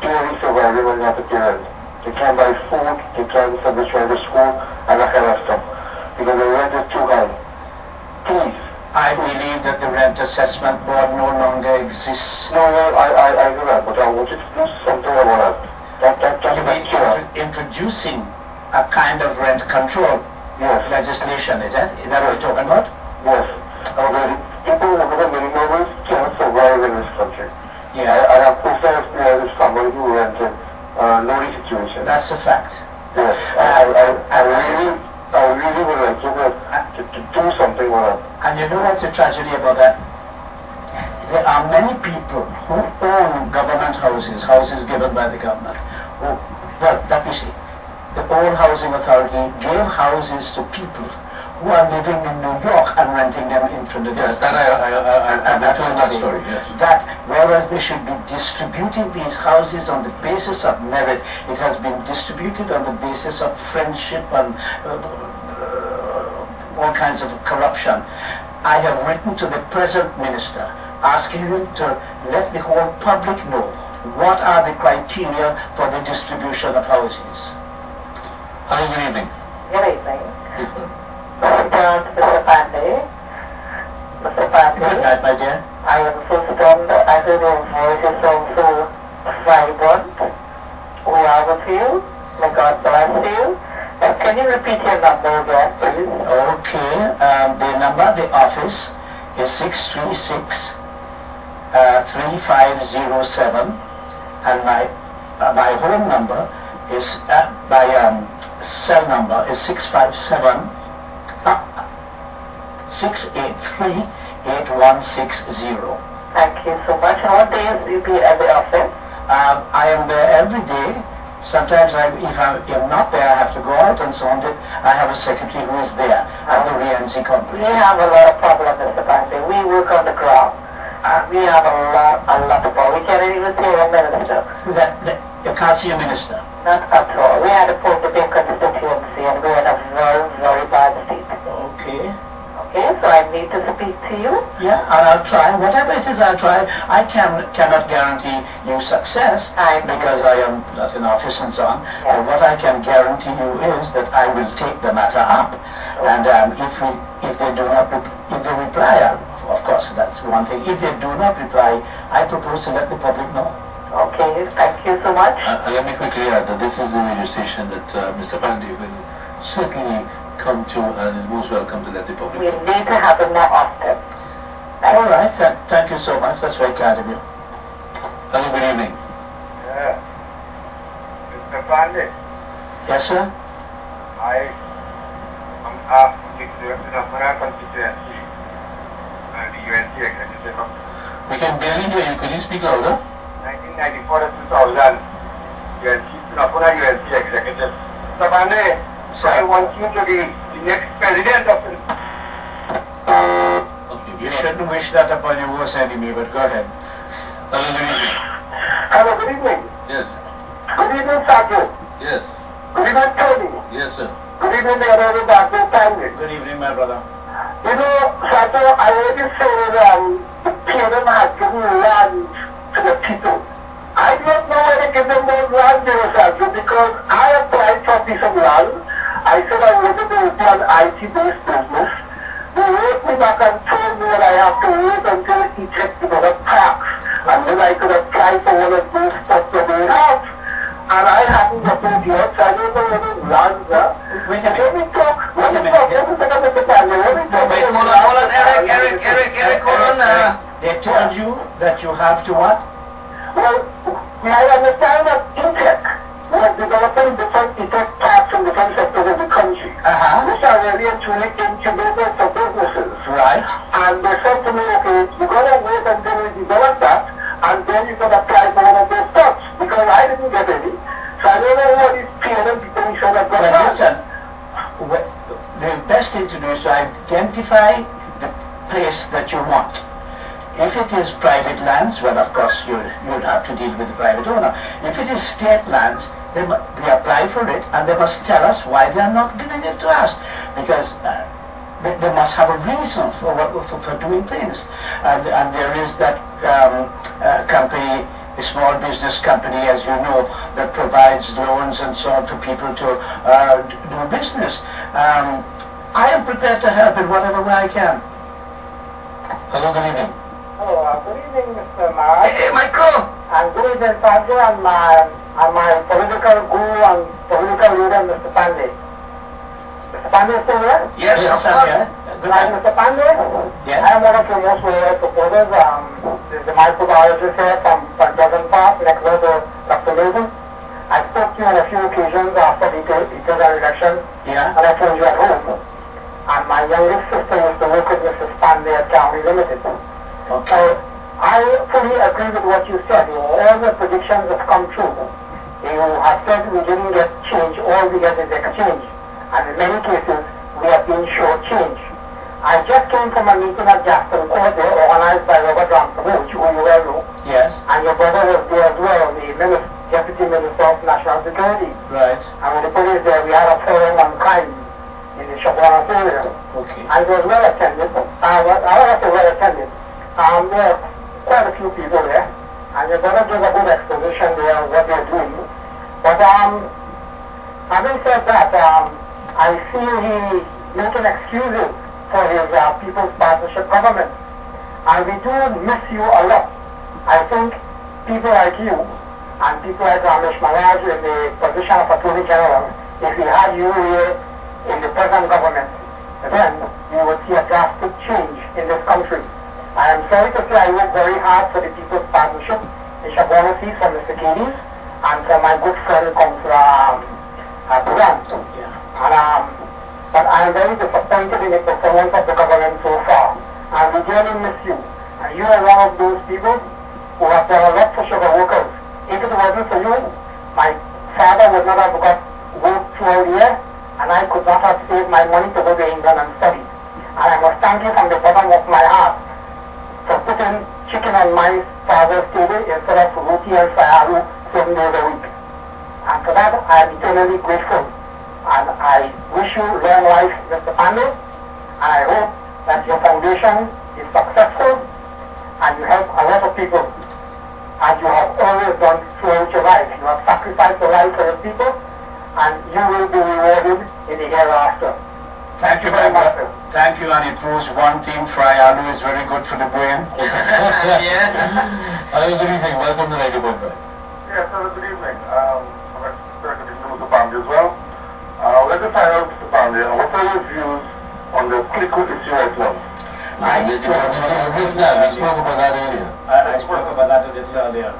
barely surviving when they have to pay rent. They can't buy food, they can't send their children to school, and that kind of stuff. Because the rent is too high. Please. I believe that the rent assessment board no longer exists. No, I know that, but I want you to do something about that. You mean introducing a kind of rent control legislation, is that what you're talking about? Yes. People who work for minimum wage can't survive in this country. Yeah. I have personal experience with somebody who rented lonely situation. That's a fact. Yes. I really would like you to do something with that. And you know what's the tragedy about that? There are many people who own government houses given by the government. Let me see. The old housing authority gave houses to people who are living in New York and renting them in Trinidad. Yes, that I told that story, yes. That, whereas they should be distributing these houses on the basis of merit, it has been distributed on the basis of friendship and all kinds of corruption. I have written to the present minister asking him to let the whole public know what are the criteria for the distribution of houses. Hello, good evening. Good evening. Yes, ma'am. Mr. Panday. Mr. Panday. Good night, my dear. I am so stunned. I heard your voice is so vibrant. We are with you. May God bless you. Can you repeat your number again, please? Okay. The number of the office is 636 3507, and my home number is my cell number is 657 683 8160. Thank you so much. And what days will you be at the office? I am there every day. Sometimes if I'm not there, I have to go out and so on. I have a secretary who is there at the RNC company. We have a lot of problems, Mr. Panday. We work on the ground. We have a lot of problems. We can't even see a minister. You can't see a minister? Not at all. We had a Port constituency and we're in a very, very bad state. Okay. Okay? so I need to speak to you. Yeah, and I'll try. Whatever it is, I'll try. I cannot guarantee you success because I am not in office and so on. But what I can guarantee you is that I will take the matter up. And if they do not, if they reply, of course, that's one thing. If they do not reply, I propose to let the public know. Okay, thank you so much. Let me quickly add that this is the radio station that Mr. Panday will certainly come to and is most welcome to let the public We know. need to have it more often. All right, thank you so much. That's very kind of you. Hello, good evening. Mr. Panday, Yes, sir? I am asked to take the National constituency and the UNC executive of We can barely hear you. Could you speak louder? 1994 to 2000. Napuna UNC executive. Mr. Panday, I want you to be the next president of the... Okay, You shouldn't wish that upon your worst enemy, but go ahead. Hello, good evening. Hello, good evening. Yes. Good evening, Sadro. Yes. Good evening, Tony. Yes, sir. Good evening, the other Basdeo Panday. Good evening, my brother. You know, Sadro, I already said the kingdom has given land to the people. I don't know where they give them more land there, Sadro, because I applied for a piece of land. I said I wanted to do an IT-based business. They wrote me back and told me that I have to wait until he checked the tax, and then I could apply for one of those spots that they have. And I haven't gotten it yet, so I don't know where the land are. Wait a minute. Let me talk. Let me talk. Let me talk about the family. Let me talk. Wait, hold on, Eric, hold on. They told you that you have to what? Well, I understand that INTEC was developing different effect parts in different sectors of the country. Which are really and truly incubators for businesses. Right. And they said to me, okay, you're going to wait until we develop that, and then you're going to apply for one of those spots. Because I didn't get any. So I don't know what these PNM people should have got. Well, listen, the best thing to do is to identify the place that you want. If it is private lands, well, of course, you'd have to deal with the private owner. If it is state lands, they apply for it, and they must tell us why they are not giving it to us. Because they must have a reason for doing things. And there is that company, a small business company, as you know, that provides loans and so on for people to do business. I am prepared to help in whatever way I can. Hello, good evening. Hello, good evening, Mr. Maharaj. Hey, Michael. And good evening, Sadro, and my political guru and political leader, Mr. Panday. Mr. Panday is still there? Yes, of I'm course. here. Good Right, night. Mr. Panday? Yeah. I am one of your most loyal supporters. This is the microbiologist here from Pleasant Park, next door to Dr. Milton. I spoke to you on a few occasions after the election, Yeah. and I told you at home. And my youngest sister used to work with Mrs. Panday at County Limited. Okay. So I fully agree with what you said. All the predictions have come true. You have said we didn't get change, all we get is exchange. And in many cases, we have been short-changed. I just came from a meeting at Gaston Court there, organized by Robert Ramsey, who you well know. Yes. And your brother was there as well, the Deputy Minister of National Security. Right. And with the police there, we had a forum on crime in the Shabuana area. Okay. And it was well attended. I was well attended. There were quite a few people there, and your brother gave a good exposition there of what they're doing. But having said that, I feel he making excuses for his People's Partnership government. And we do miss you a lot. I think people like you and people like Ramesh Maharaj in the position of Attorney General, if we had you here in the present government, then we would see a drastic change in this country. I am sorry to say I work very hard for the People's Partnership in Shabuana from Mr. Kadies and for my good friend Councillor Durant. Yeah. But I am very disappointed in the performance of the government so far. And we dearly miss you. And you are one of those people who have done a lot for sugar workers. If it wasn't for you, my father would not have got work throughout the year, and I could not have saved my money to go to England and study. And I must thank you from the bottom of my heart for putting chicken on my father's table instead of roti and sayaru 7 days a week. And for that, I am eternally grateful. And I wish you long life, Mr. Panday, and I hope that your foundation is successful and you help a lot of people, and you have always done throughout your life. You have sacrificed your life for your people, and you will be rewarded in the hereafter. Thank you very much. Thank you, and it proves one thing, fry aloo is very good for the brain. Yeah. Hello, good evening. Welcome to 90.5. Yes, hello, good evening. I'm very good evening, Mr. Panday as well. Let me find out, Mr. Panday, what are your views on the clinical issue right now? We spoke about that earlier. I spoke about that a little earlier.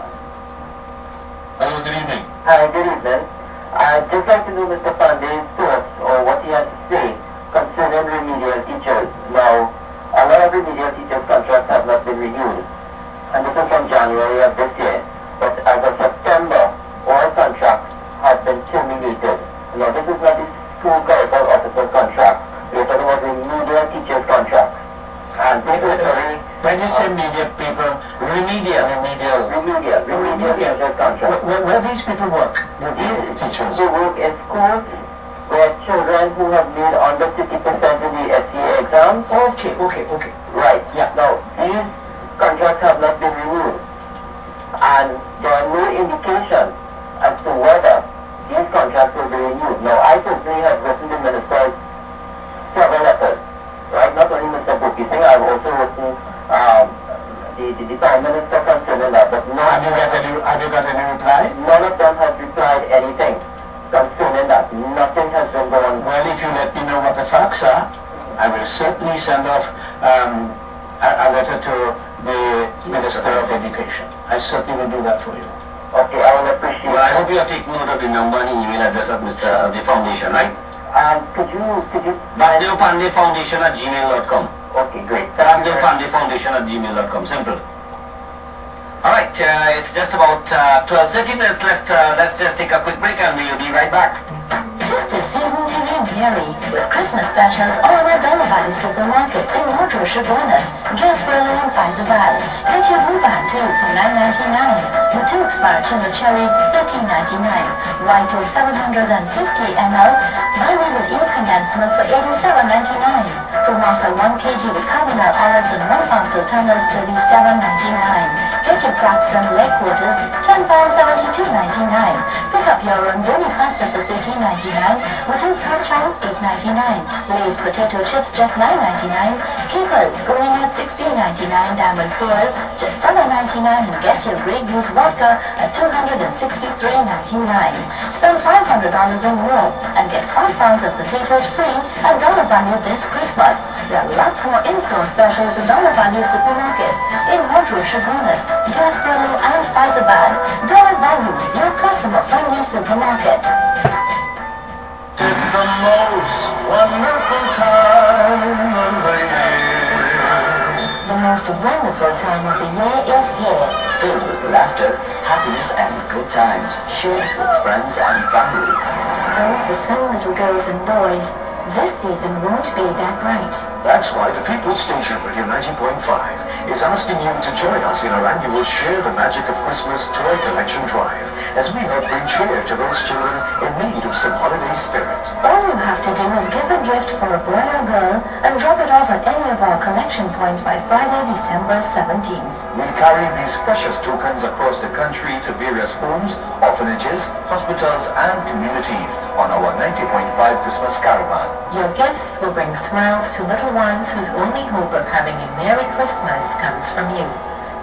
Hello, good evening. Hi, good evening. I'd just like to know Mr. Panday's thoughts or what he has to say concerning remedial teachers. Now, a lot of remedial teachers' contracts have not been renewed, and this is from January of this year. But as of September, all contracts have been terminated. Now, this is not the school clerical officer's contract. We are talking about remedial teachers' contracts. And this is when you say media people, remedial teachers' contracts. Where these people work? These teachers. They work in schools where children who have made under 50% in the SCA exam. Okay. Right. Yeah. Now, these contracts have not been renewed. And there are no indication as to whether these contracts will be renewed. Now, I personally have written the ministers several letters. Right? Not only Mr. Bukki Singh, I've also written the Prime Minister concerning that. But no, have you got any reply? None of them has replied anything concerning that. Nothing has been done. Well, if you let me know what the facts are, I will certainly send off a letter to the Minister of Education. I certainly will do that for you. Okay, I will appreciate Well, I hope you have taken note of the number and email address of the foundation, right? Could you Basdeo Panday Foundation at gmail.com. Okay, great. Basdeo Panday Foundation at gmail.com. Simple. Alright, it's just about 12-13 minutes left. Let's just take a quick break and we'll be right back. Just a season to be merry with Christmas specials all at Dollar Value supermarkets in Metro Chaguanas, Gasparilla and Faisabad. Get your blue band too for $9.99. Your 2 expired chiller cherries $13.99. White Oak 750 ml. Buy one with eel condensed milk for $87.99. Formosa 1 kg with carbonell olives and 1 pound sultanas $37.99. Get your Claxton leg quarters £10.72.99. Pick up your Ronzoni pasta for $13.99. Woodhook's hot chow $8.99. Lay's potato chips just $9.99. Capers going at $16.99. Diamond foil just $7.99. And get your Grey Goose vodka at $263.99. Spend $500 or more and get 5 pounds of potatoes free at Dollar Value this Christmas. There are lots more in-store specials at Dollar Value supermarkets in Metro Chaguanas, Gasparilla and Faisabad. Dollar Value, your customer-friendly supermarket. It's the most wonderful time of the year. The most wonderful time of the year is here. Filled with laughter, happiness and good times, shared with friends and family. Though for some little girls and boys, this season won't be that bright. That's why the People's Station Radio 90.5 is asking you to join us in our annual Share the Magic of Christmas Toy Collection Drive as we help bring cheer to those children in need of some holiday spirit. All you have to do is give a gift for a boy or girl and drop it off at any of our collection points by Friday, December 17th. We'll carry these precious tokens across the country to various homes, orphanages, hospitals and communities on our 90.5 Christmas Caravan. Your gifts will bring smiles to little ones whose only hope of having a Merry Christmas comes from you.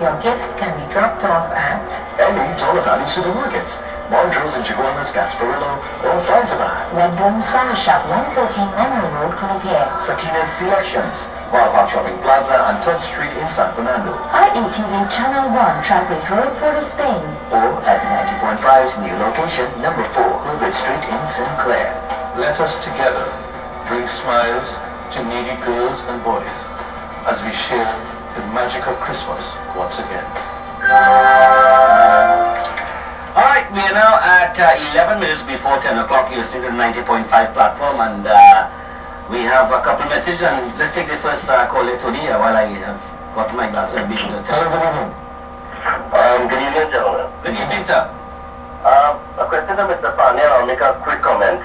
Your gifts can be dropped off at any Dollar Value supermarket, Montrose in Chaguanas, Gasparilla, or Faisabad. Redboom's Flower Shop, 114 Monroe Road, Colombier. Sakina's Selections, Barbar Shopping Plaza and 3rd Street in San Fernando. IETV Channel 1, Tribridge Road, Port of Spain. Or at 90.5's new location, number 4, Herbert Street in Sinclair. Let us together bring smiles to needy girls and boys as we share the magic of Christmas once again. Alright, we are now at 11 minutes before 10 o'clock. You're still in the 90.5 platform and we have a couple messages and let's take the first call later here while I have got my glass of beer to tell. Hello, good evening. Good evening, gentlemen. Good evening, sir. A question to Mr. Panday, I'll make a quick comment.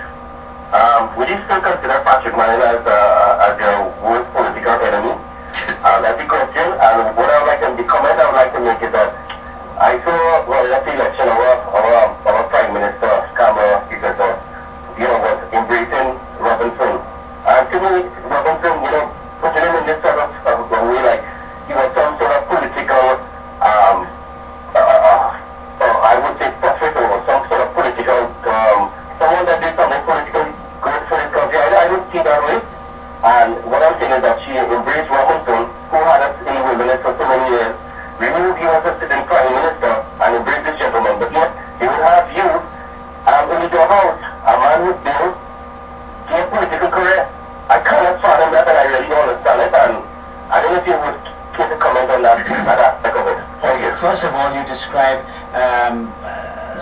Would you still consider Patrick Manning as your worst political enemy? think is that I saw, well, that's the election of our Prime Minister, Scarborough, because was embracing Robinson. And to me, Robinson, putting him in this sort of way, like he was some sort of political, I would say prophet or some sort of political, someone that did something politically good for his country. I don't see that way. And what I'm saying is that she embraced Robinson, who had us in the wilderness for so many years, removed you as a sitting Prime Minister, and embraced this gentleman. But yet, he would have you in the doghouse, a man who built a political career. I cannot fathom that, and I really don't understand it. And I don't know if you would care to comment on that aspect of it. Thank you. First of all, you described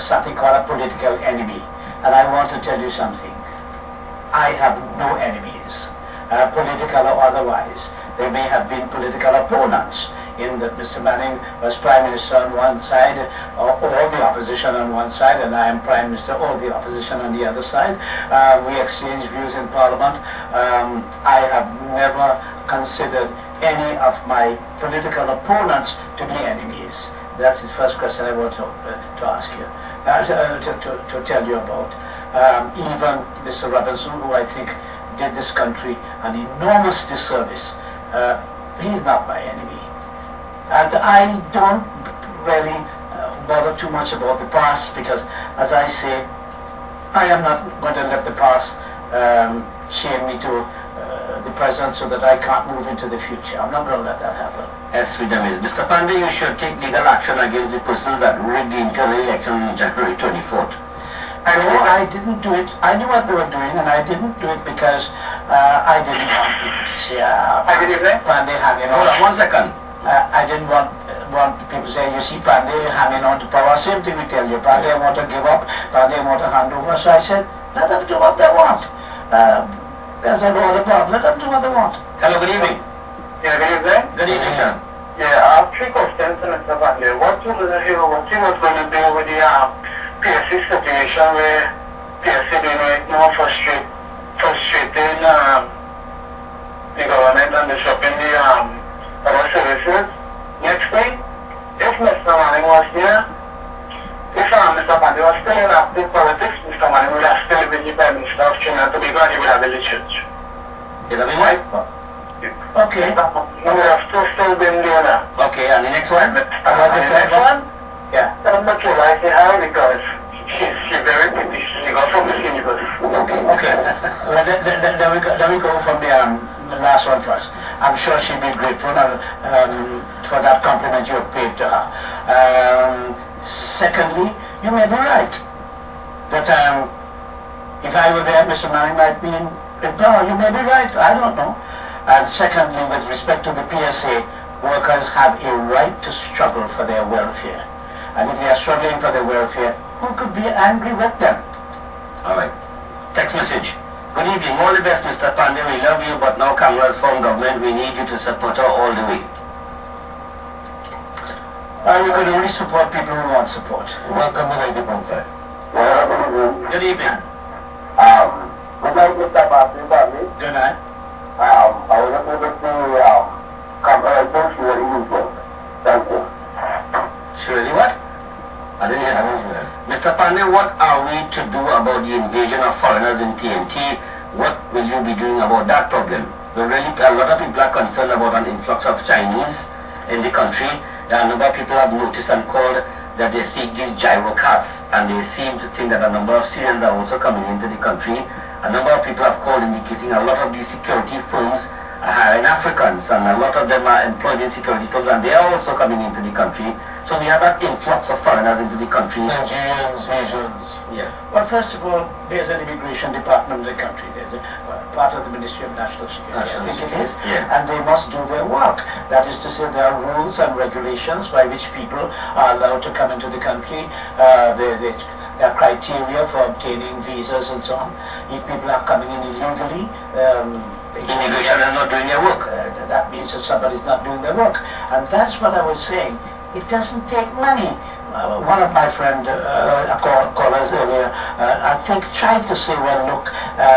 something called a political enemy. And I want to tell you something. I have no enemies, political or otherwise. There may have been political opponents in that Mr. Manning was Prime Minister on one side, or the opposition on one side, and I am Prime Minister or the opposition on the other side. We exchange views in Parliament. I have never considered any of my political opponents to be enemies. That's the first question I want to ask you, to tell you about. Even Mr. Robinson, who I think did this country an enormous disservice, he's not my enemy. And I don't really bother too much about the past, because, as I say, I am not going to let the past chain me to the present so that I can't move into the future. I'm not going to let that happen. Yes, freedom is. Mr. Panday, you should take legal action against the persons that rigged the internal election on January 24th. No, I didn't do it. I knew what they were doing, and I didn't do it because I didn't want people to say, Panday hanging on. Hold on 1 second. I didn't want people to say, you see Panday hanging on to power. Same thing we tell you. Panday want to give up. Panday want to hand over. So I said, let them do what they want. There's no other problem. Let them do what they want. Hello, good evening. Yeah, good evening. Good evening, sir. Yeah, I have 3 questions to Mr. Panday. What you was going to do with the PSC situation where PSC doing right now frustrating the government and disrupting the other services? Next thing, if Mr. Manning was here, if Mr. Panday was still in active politics, Mr. Manning would have still been the Prime Minister of Trinidad and Tobago, and he would have been the church. Is that right? Okay. He would have still been there now. Okay, and the next one? And the next one? Yeah. I'm not sure I say hi because she's very pretty. She got from the universe. Okay. Well, let me go from the last one first. I'm sure she'd be grateful for that compliment you have paid to her. Secondly, you may be right that if I were there, Mr. Manning might be in power. You may be right. I don't know. And secondly, with respect to the PSA, workers have a right to struggle for their welfare. And if they are struggling for their welfare, who could be angry with them? All right. Text message. Good evening. All the best, Mr. Panday. We love you, but now Kamala's form government. We need you to support her all the way. You can only support people who want support. Welcome to 90.5. Good evening. Good night, Mr. Basdeo Panday. Good night. I was not able to come to your usual. Thank you. Surely what? I didn't hear that. Mr. Panday, what are we to do about the invasion of foreigners in TNT? What will you be doing about that problem? Really, a lot of people are concerned about an influx of Chinese in the country. A number of people have noticed and called that they see these gyro carts, and they seem to think that a number of Syrians are also coming into the country. A number of people have called indicating a lot of these security firms are hiring Africans, and a lot of them are employed in security firms, and they are also coming into the country. So we have that influx of foreigners into the country. Nigerians, Asians. Yeah. Well, first of all, there's an immigration department in the country. There's a part of the Ministry of National Security, I think it is. Yeah. And they must do their work. That is to say, there are rules and regulations by which people are allowed to come into the country. There are criteria for obtaining visas and so on. If people are coming in illegally, immigration is not doing their work. That means that somebody's not doing their work. And that's what I was saying. It doesn't take money. One of my friend callers earlier, I think, tried to say, well, look,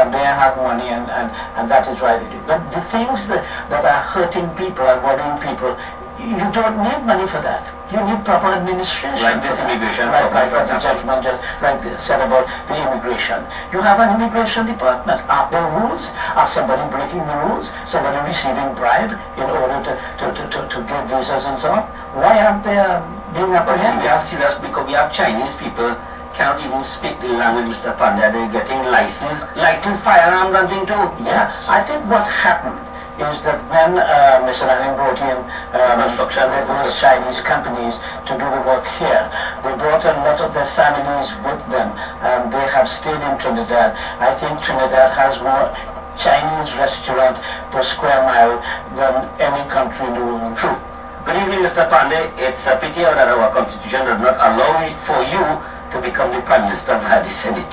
they have money and that is why they do it. But the things that are hurting people and worrying people You don't need money for that. You need proper administration. Like this immigration. Like what the gentleman just said about the immigration. You have an immigration department. Are there rules? Are somebody breaking the rules? Somebody receiving bribe in order to give visas and so on? Why aren't they being apprehended? We are serious because we have Chinese people can't even speak the language, Mr. Panday. They're getting licensed firearms and thing too. Yeah, I think what happened is that when Mr. Lanning brought in those Chinese companies to do the work here, they brought a lot of their families with them, and they have stayed in Trinidad. I think Trinidad has more Chinese restaurant per square mile than any country in the world. True. Good evening, Mr. Panday. It's a pity that our constitution does not allow it for you to become the Prime Minister via the Senate.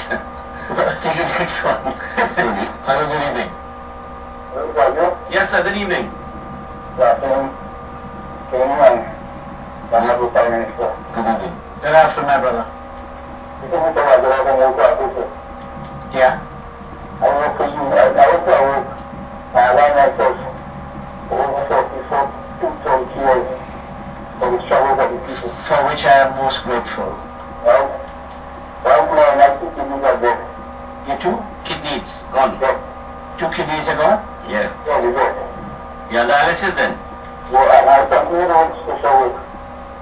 Take the next one. Hello, good evening. Yes, sir, good evening. Good afternoon. Honorable Prime Minister. Good evening. Good afternoon, my brother. Yeah? I work for you. I work myself over 42 years for the struggles of the people. For which I am most grateful. Right? Right now, my two kidneys are dead. You too? Kidneys, gone. Dead. 2 kidneys ago? Yeah. Yeah, they're dead. You're on dialysis then? Yeah, I continue doing social work.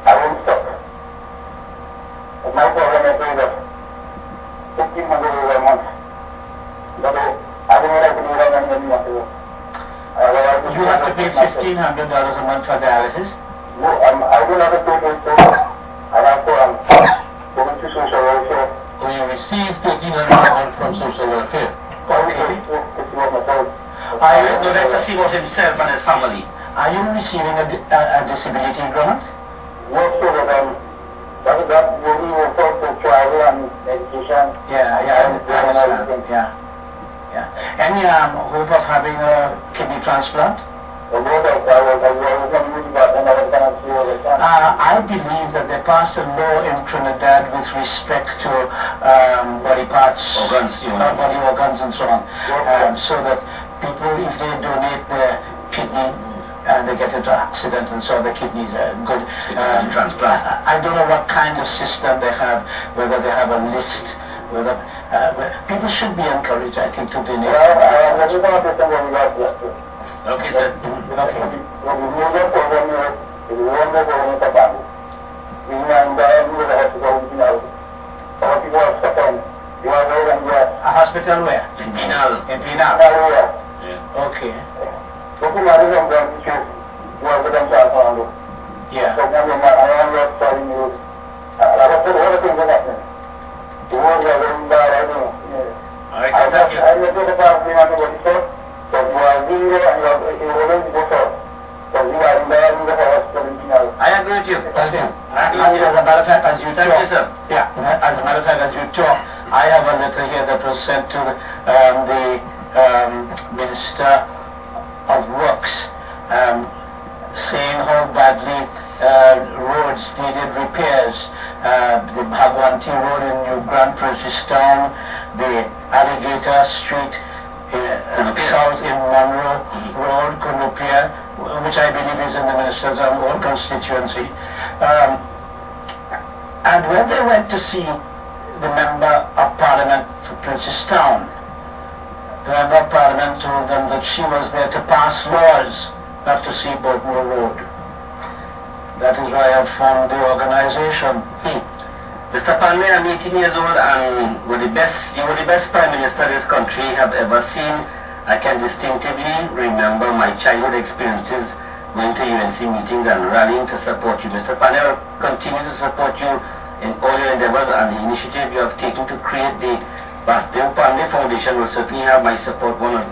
I won't stop. But my problem is that 1,500 a month. But I don't know if I can do that any month ago. You have to pay $1,500 a month for dialysis? No, I don't have to pay for it. I have to go to social welfare. Oh, you receive $1,300 a month from social welfare? Okay. No, that's to see about himself and his family. Are you receiving a disability grant? Yes, sir, but that really refers to travel and education. Yeah, I understand. Yeah. Any hope of having a kidney transplant? I believe that they passed a law in Trinidad with respect to body parts, body organs and so on, so that people, if they donate their kidney and they get into an accident and so the kidneys are good. Transplant. I don't know what kind of system they have, whether they have a list, whether people should be encouraged, I think, to donate. Okay, sir. Okay. A hospital where? In Pinal. In Pinal. Yeah. Okay. Yeah. Alright, thank you. I agree with you. As a matter of fact, as you Thank talk, you, sir. yeah, as a matter of fact, as you talk, I have a letter here that was sent to the Minister of Works, saying how badly roads needed repairs. The Bhagwanti Road in New Grand Town, the Alligator Street south in Monroe Road, Kunupia, which I believe is in the minister's own constituency. And when they went to see the Member of Parliament for Town, the Member of Parliament told them that she was there to pass laws, not to see Baltimore Road. That is why I have formed the organization. Mr. Panday, I'm 18 years old and you were the best Prime Minister this country have ever seen. I can distinctively remember my childhood experiences going to UNC meetings and rallying to support you. Mr. Panday, I will continue to support you in all your endeavors, and the initiative you have taken to create the Basdeo Panday Foundation will certainly have my support 100%.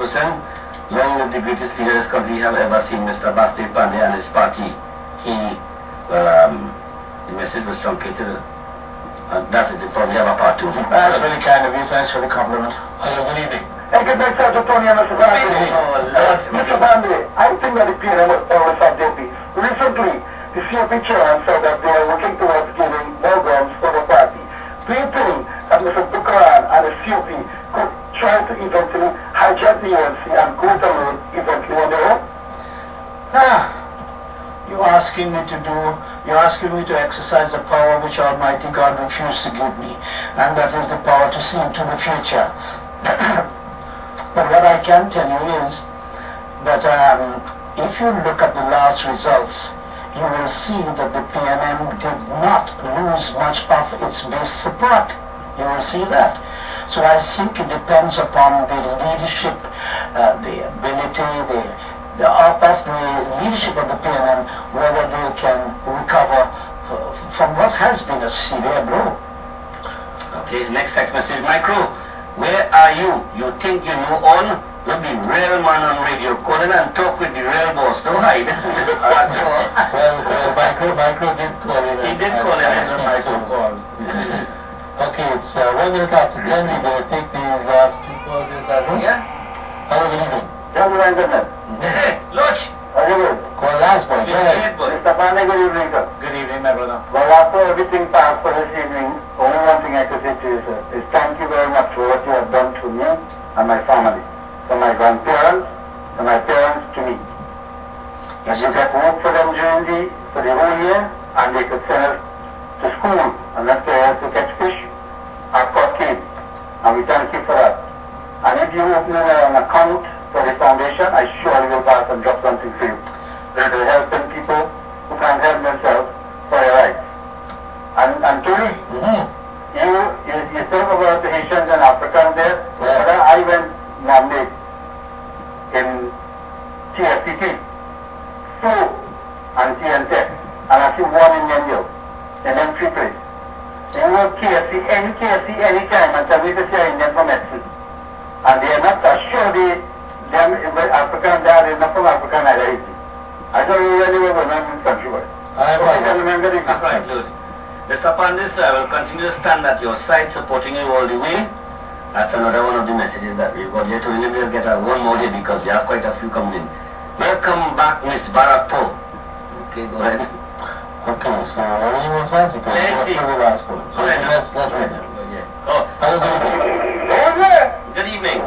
Long live the greatest leader this country have ever seen, Mr. Basdeo Panday and his party. The message was truncated. That's it, you probably have a part 2. That's very kind of you, thanks for the compliment. Hello, good evening. Thank you, Mr. Tony and Mr. Panday. Mr. Panday, I think that the PNM was always objective. Recently, the COP chairman said that they are working towards giving more guns for the party. Do you think that Mr. Bukaran and the COP could try to eventually hijack the UNC and go it alone eventually on their own? You're asking me to exercise a power which Almighty God refused to give me, and that is the power to see into the future. But what I can tell you is that if you look at the last results, you will see that the PNM did not lose much of its base support. You will see that. So I think it depends upon the leadership, the ability, of the leadership of the PNM, whether they can recover from what has been a severe blow. Okay, next text message. Micro, where are you? You think you know all? You'll be real man on radio. Call in and talk with the real boss. Don't hide. well, Micro did call in. He did call in. That's a Micro call. Okay, it's 1 minute after 10. We're going to take these last two calls. Is that right? Yeah. Hello, good evening. Gentlemen, gentlemen. Hey, Loch. How are you doing? Call last boy. Go ahead. Mr. Panday, good evening, sir. Good evening, my brother. Well, after everything passed for this evening, only one thing I could say to you, sir, is thank you very much for what you have done to me and my family. From my grandparents, to my parents, to me. Yes, you get work for them for the whole year, and they could send us to school and left us to catch fish. Our cost came, and we thank you for that. And if you open an account for the foundation, I surely will pass and drop something for you. That will help people who can't help themselves for their rights. And truly, you talk about the Haitians and Africans there, but I went nominate in TFPT, SO, and TNTech, and I see one in Yenyo, in them three places. They work KFC, anytime, and tell me to say Indian from medicine. And they are not sure them African, they are not from Africa either. I don't know anywhere but not in this country. Right, good. Mr. Pandis, I will continue to stand at your side, supporting you all the way. That's another one of the messages that we've got here. To really just get one more day because we have quite a few coming in. Welcome back, Miss Barakpo. Okay, go ahead. Okay, so what do you want to ask? Because the last one. So let's read them. Oh, hello, good evening.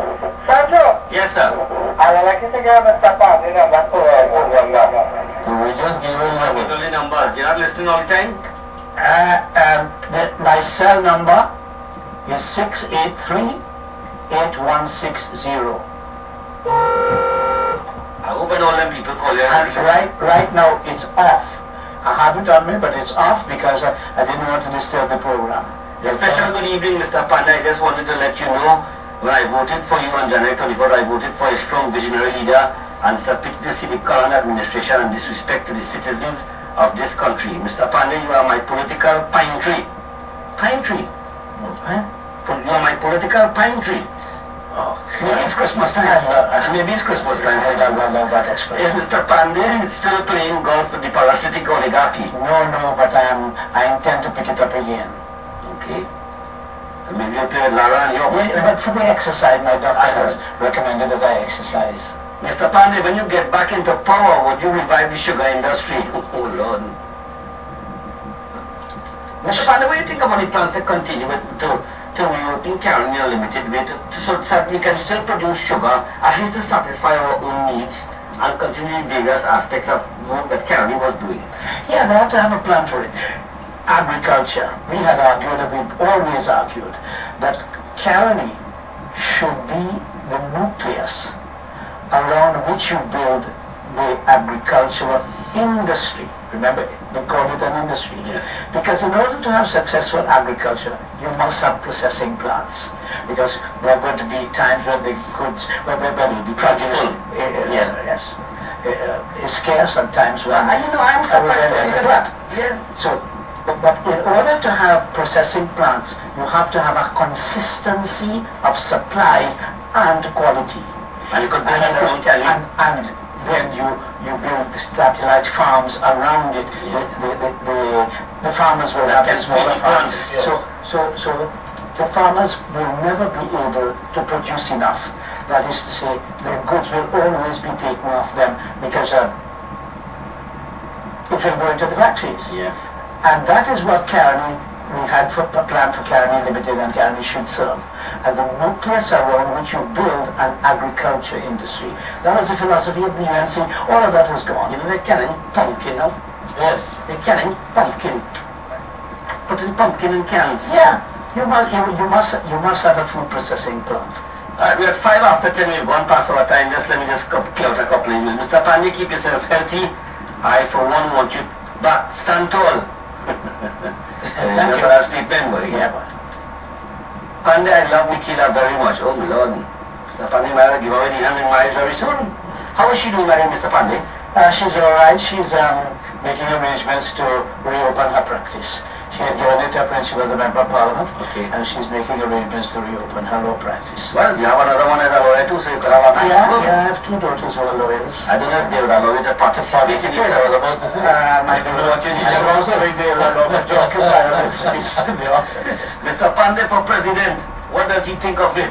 Sadro. Yes, sir. I would like you to give Mr. Panday number for one number. We just gave only numbers. You're not listening all the time? My cell number is 683-8160. I hope all them people call you. And right now it's off. I have it on me, but it's off because I didn't want to disturb the program. A special good evening, Mr. Panday. I just wanted to let you know when I voted for you on January 24th, I voted for a strong visionary leader and submitted to see the current administration and disrespect to the citizens of this country. Mr. Panday, you are my political pine tree. Pine tree. You are my political pine tree. Oh, maybe it's Christmas time. Maybe it's Christmas time. I don't know that expression. Is Mr. Panday still playing golf with the parasitic oligarchy? No, but I intend to pick it up again. Okay. And maybe you play with Lara and your but for the exercise, my doctor has recommended that I exercise. Mr. Panday, when you get back into power, would you revive the sugar industry? Oh, Lord. Mr. Panday, what do you think about the plans to continue to reopen Carolina Limited with, so that we can still produce sugar, at least to satisfy our own needs and continue various aspects of work that Carolina was doing? Yeah, they have to have a plan for it. Agriculture. We had argued, and we've always argued, that Carolina should be the nucleus around which you build the agricultural industry. Remember, we call it an industry. Yeah. Because in order to have successful agriculture, you must have processing plants. Because there are going to be times when the goods, when the produce is scarce, and times when I'm surprised. So, but in order to have processing plants, you have to have a consistency of supply and quality. And you could build it around Cali. And then you build the satellite farms around it. The farmers will have the smaller farms. So the farmers will never be able to produce enough. That is to say, the goods will always be taken off them because it will go into the factories. Yeah. And that is what Carolina we had a plan for Caroni Limited and Caroni should serve as the nucleus around which you build an agriculture industry. That was the philosophy of the UNC. All of that is gone. You know, they're killing pumpkin now. Yes. They're killing pumpkin. Putting pumpkin in cans. Yeah. You must have a food processing plant. Alright, we're at 5 after 10. We've gone past our time. Let me just clear out a couple of emails. Mr. Panday, keep yourself healthy. I, for one, want you back. Stand tall. Remember that statement, boy? Yeah, boy. Panday, I love Nikila very much. Oh, my Lord. Mr. Panday might give away the hand in marriage very soon. How is she doing, marrying Mr. Panday? She's all right. She's making arrangements to reopen her practice. She had given it up when she was a member of Parliament, and she's making arrangements to reopen her law practice. Well, you have another one as a lawyer too, so you could have a nice book. Yeah, I have 2 daughters who are lawyers. I don't know if they would allow you to participate in it. I was about to say. My daughter is also very dear of job environment space in the office. Mr. Panday for president, what does he think of it?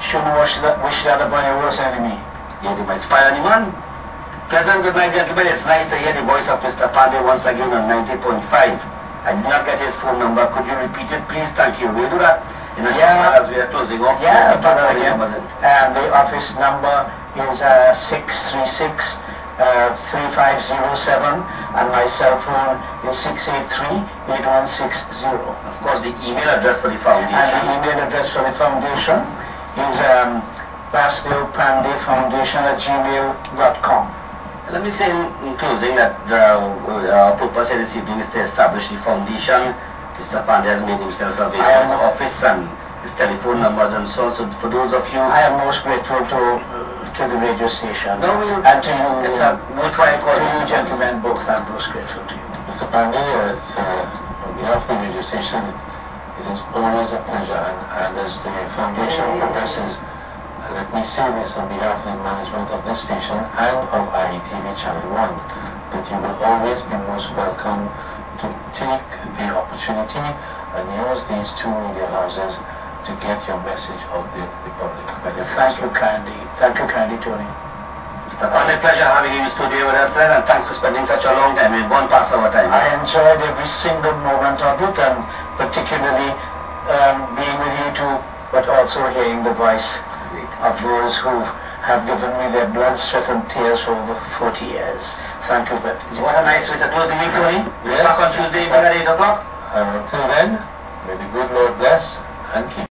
Shouldn't wish that upon your worst enemy. Yeah, they might spy on the man. Pleasant good night, gentlemen. It's nice to hear the voice of Mr. Panday once again on 90.5. I did not get his phone number. Could you repeat it, please? Thank you. We'll do that in a short as we are closing off. Yeah, but again, the office number is 636-3507, and my cell phone is 683-8160. Of course, the email address for the foundation. And the email address for the foundation is Basdeo Panday Foundation@gmail.com. Let me say in closing that our purpose here this evening is to establish the foundation. Mr. Panday has made himself available his office and his telephone numbers and so on. So for those of you... I am most grateful to the radio station. No, and to you. It's a worthwhile call. To you gentlemen both, I'm most grateful to you. Mr. Panday, on behalf of the radio station, it is always a pleasure, and as the foundation progresses, let me say this on behalf of the management of this station and of IETV Channel 1, that you will always be most welcome to take the opportunity and use these 2 media houses to get your message out there to the public. Thank you kindly. Thank you kindly, Tony. Mr. Panday, pleasure having you in the studio with us then, and thanks for spending such a long time. We've gone past our time. I enjoyed every single moment of it, and particularly being with you two, but also hearing the voice of those who have given me their blood, sweat and tears for over 40 years. Thank you very much. What a nice way to close the week, Tony. We'll be back on Tuesday evening at 8 o'clock. And until then, may the good Lord bless and keep.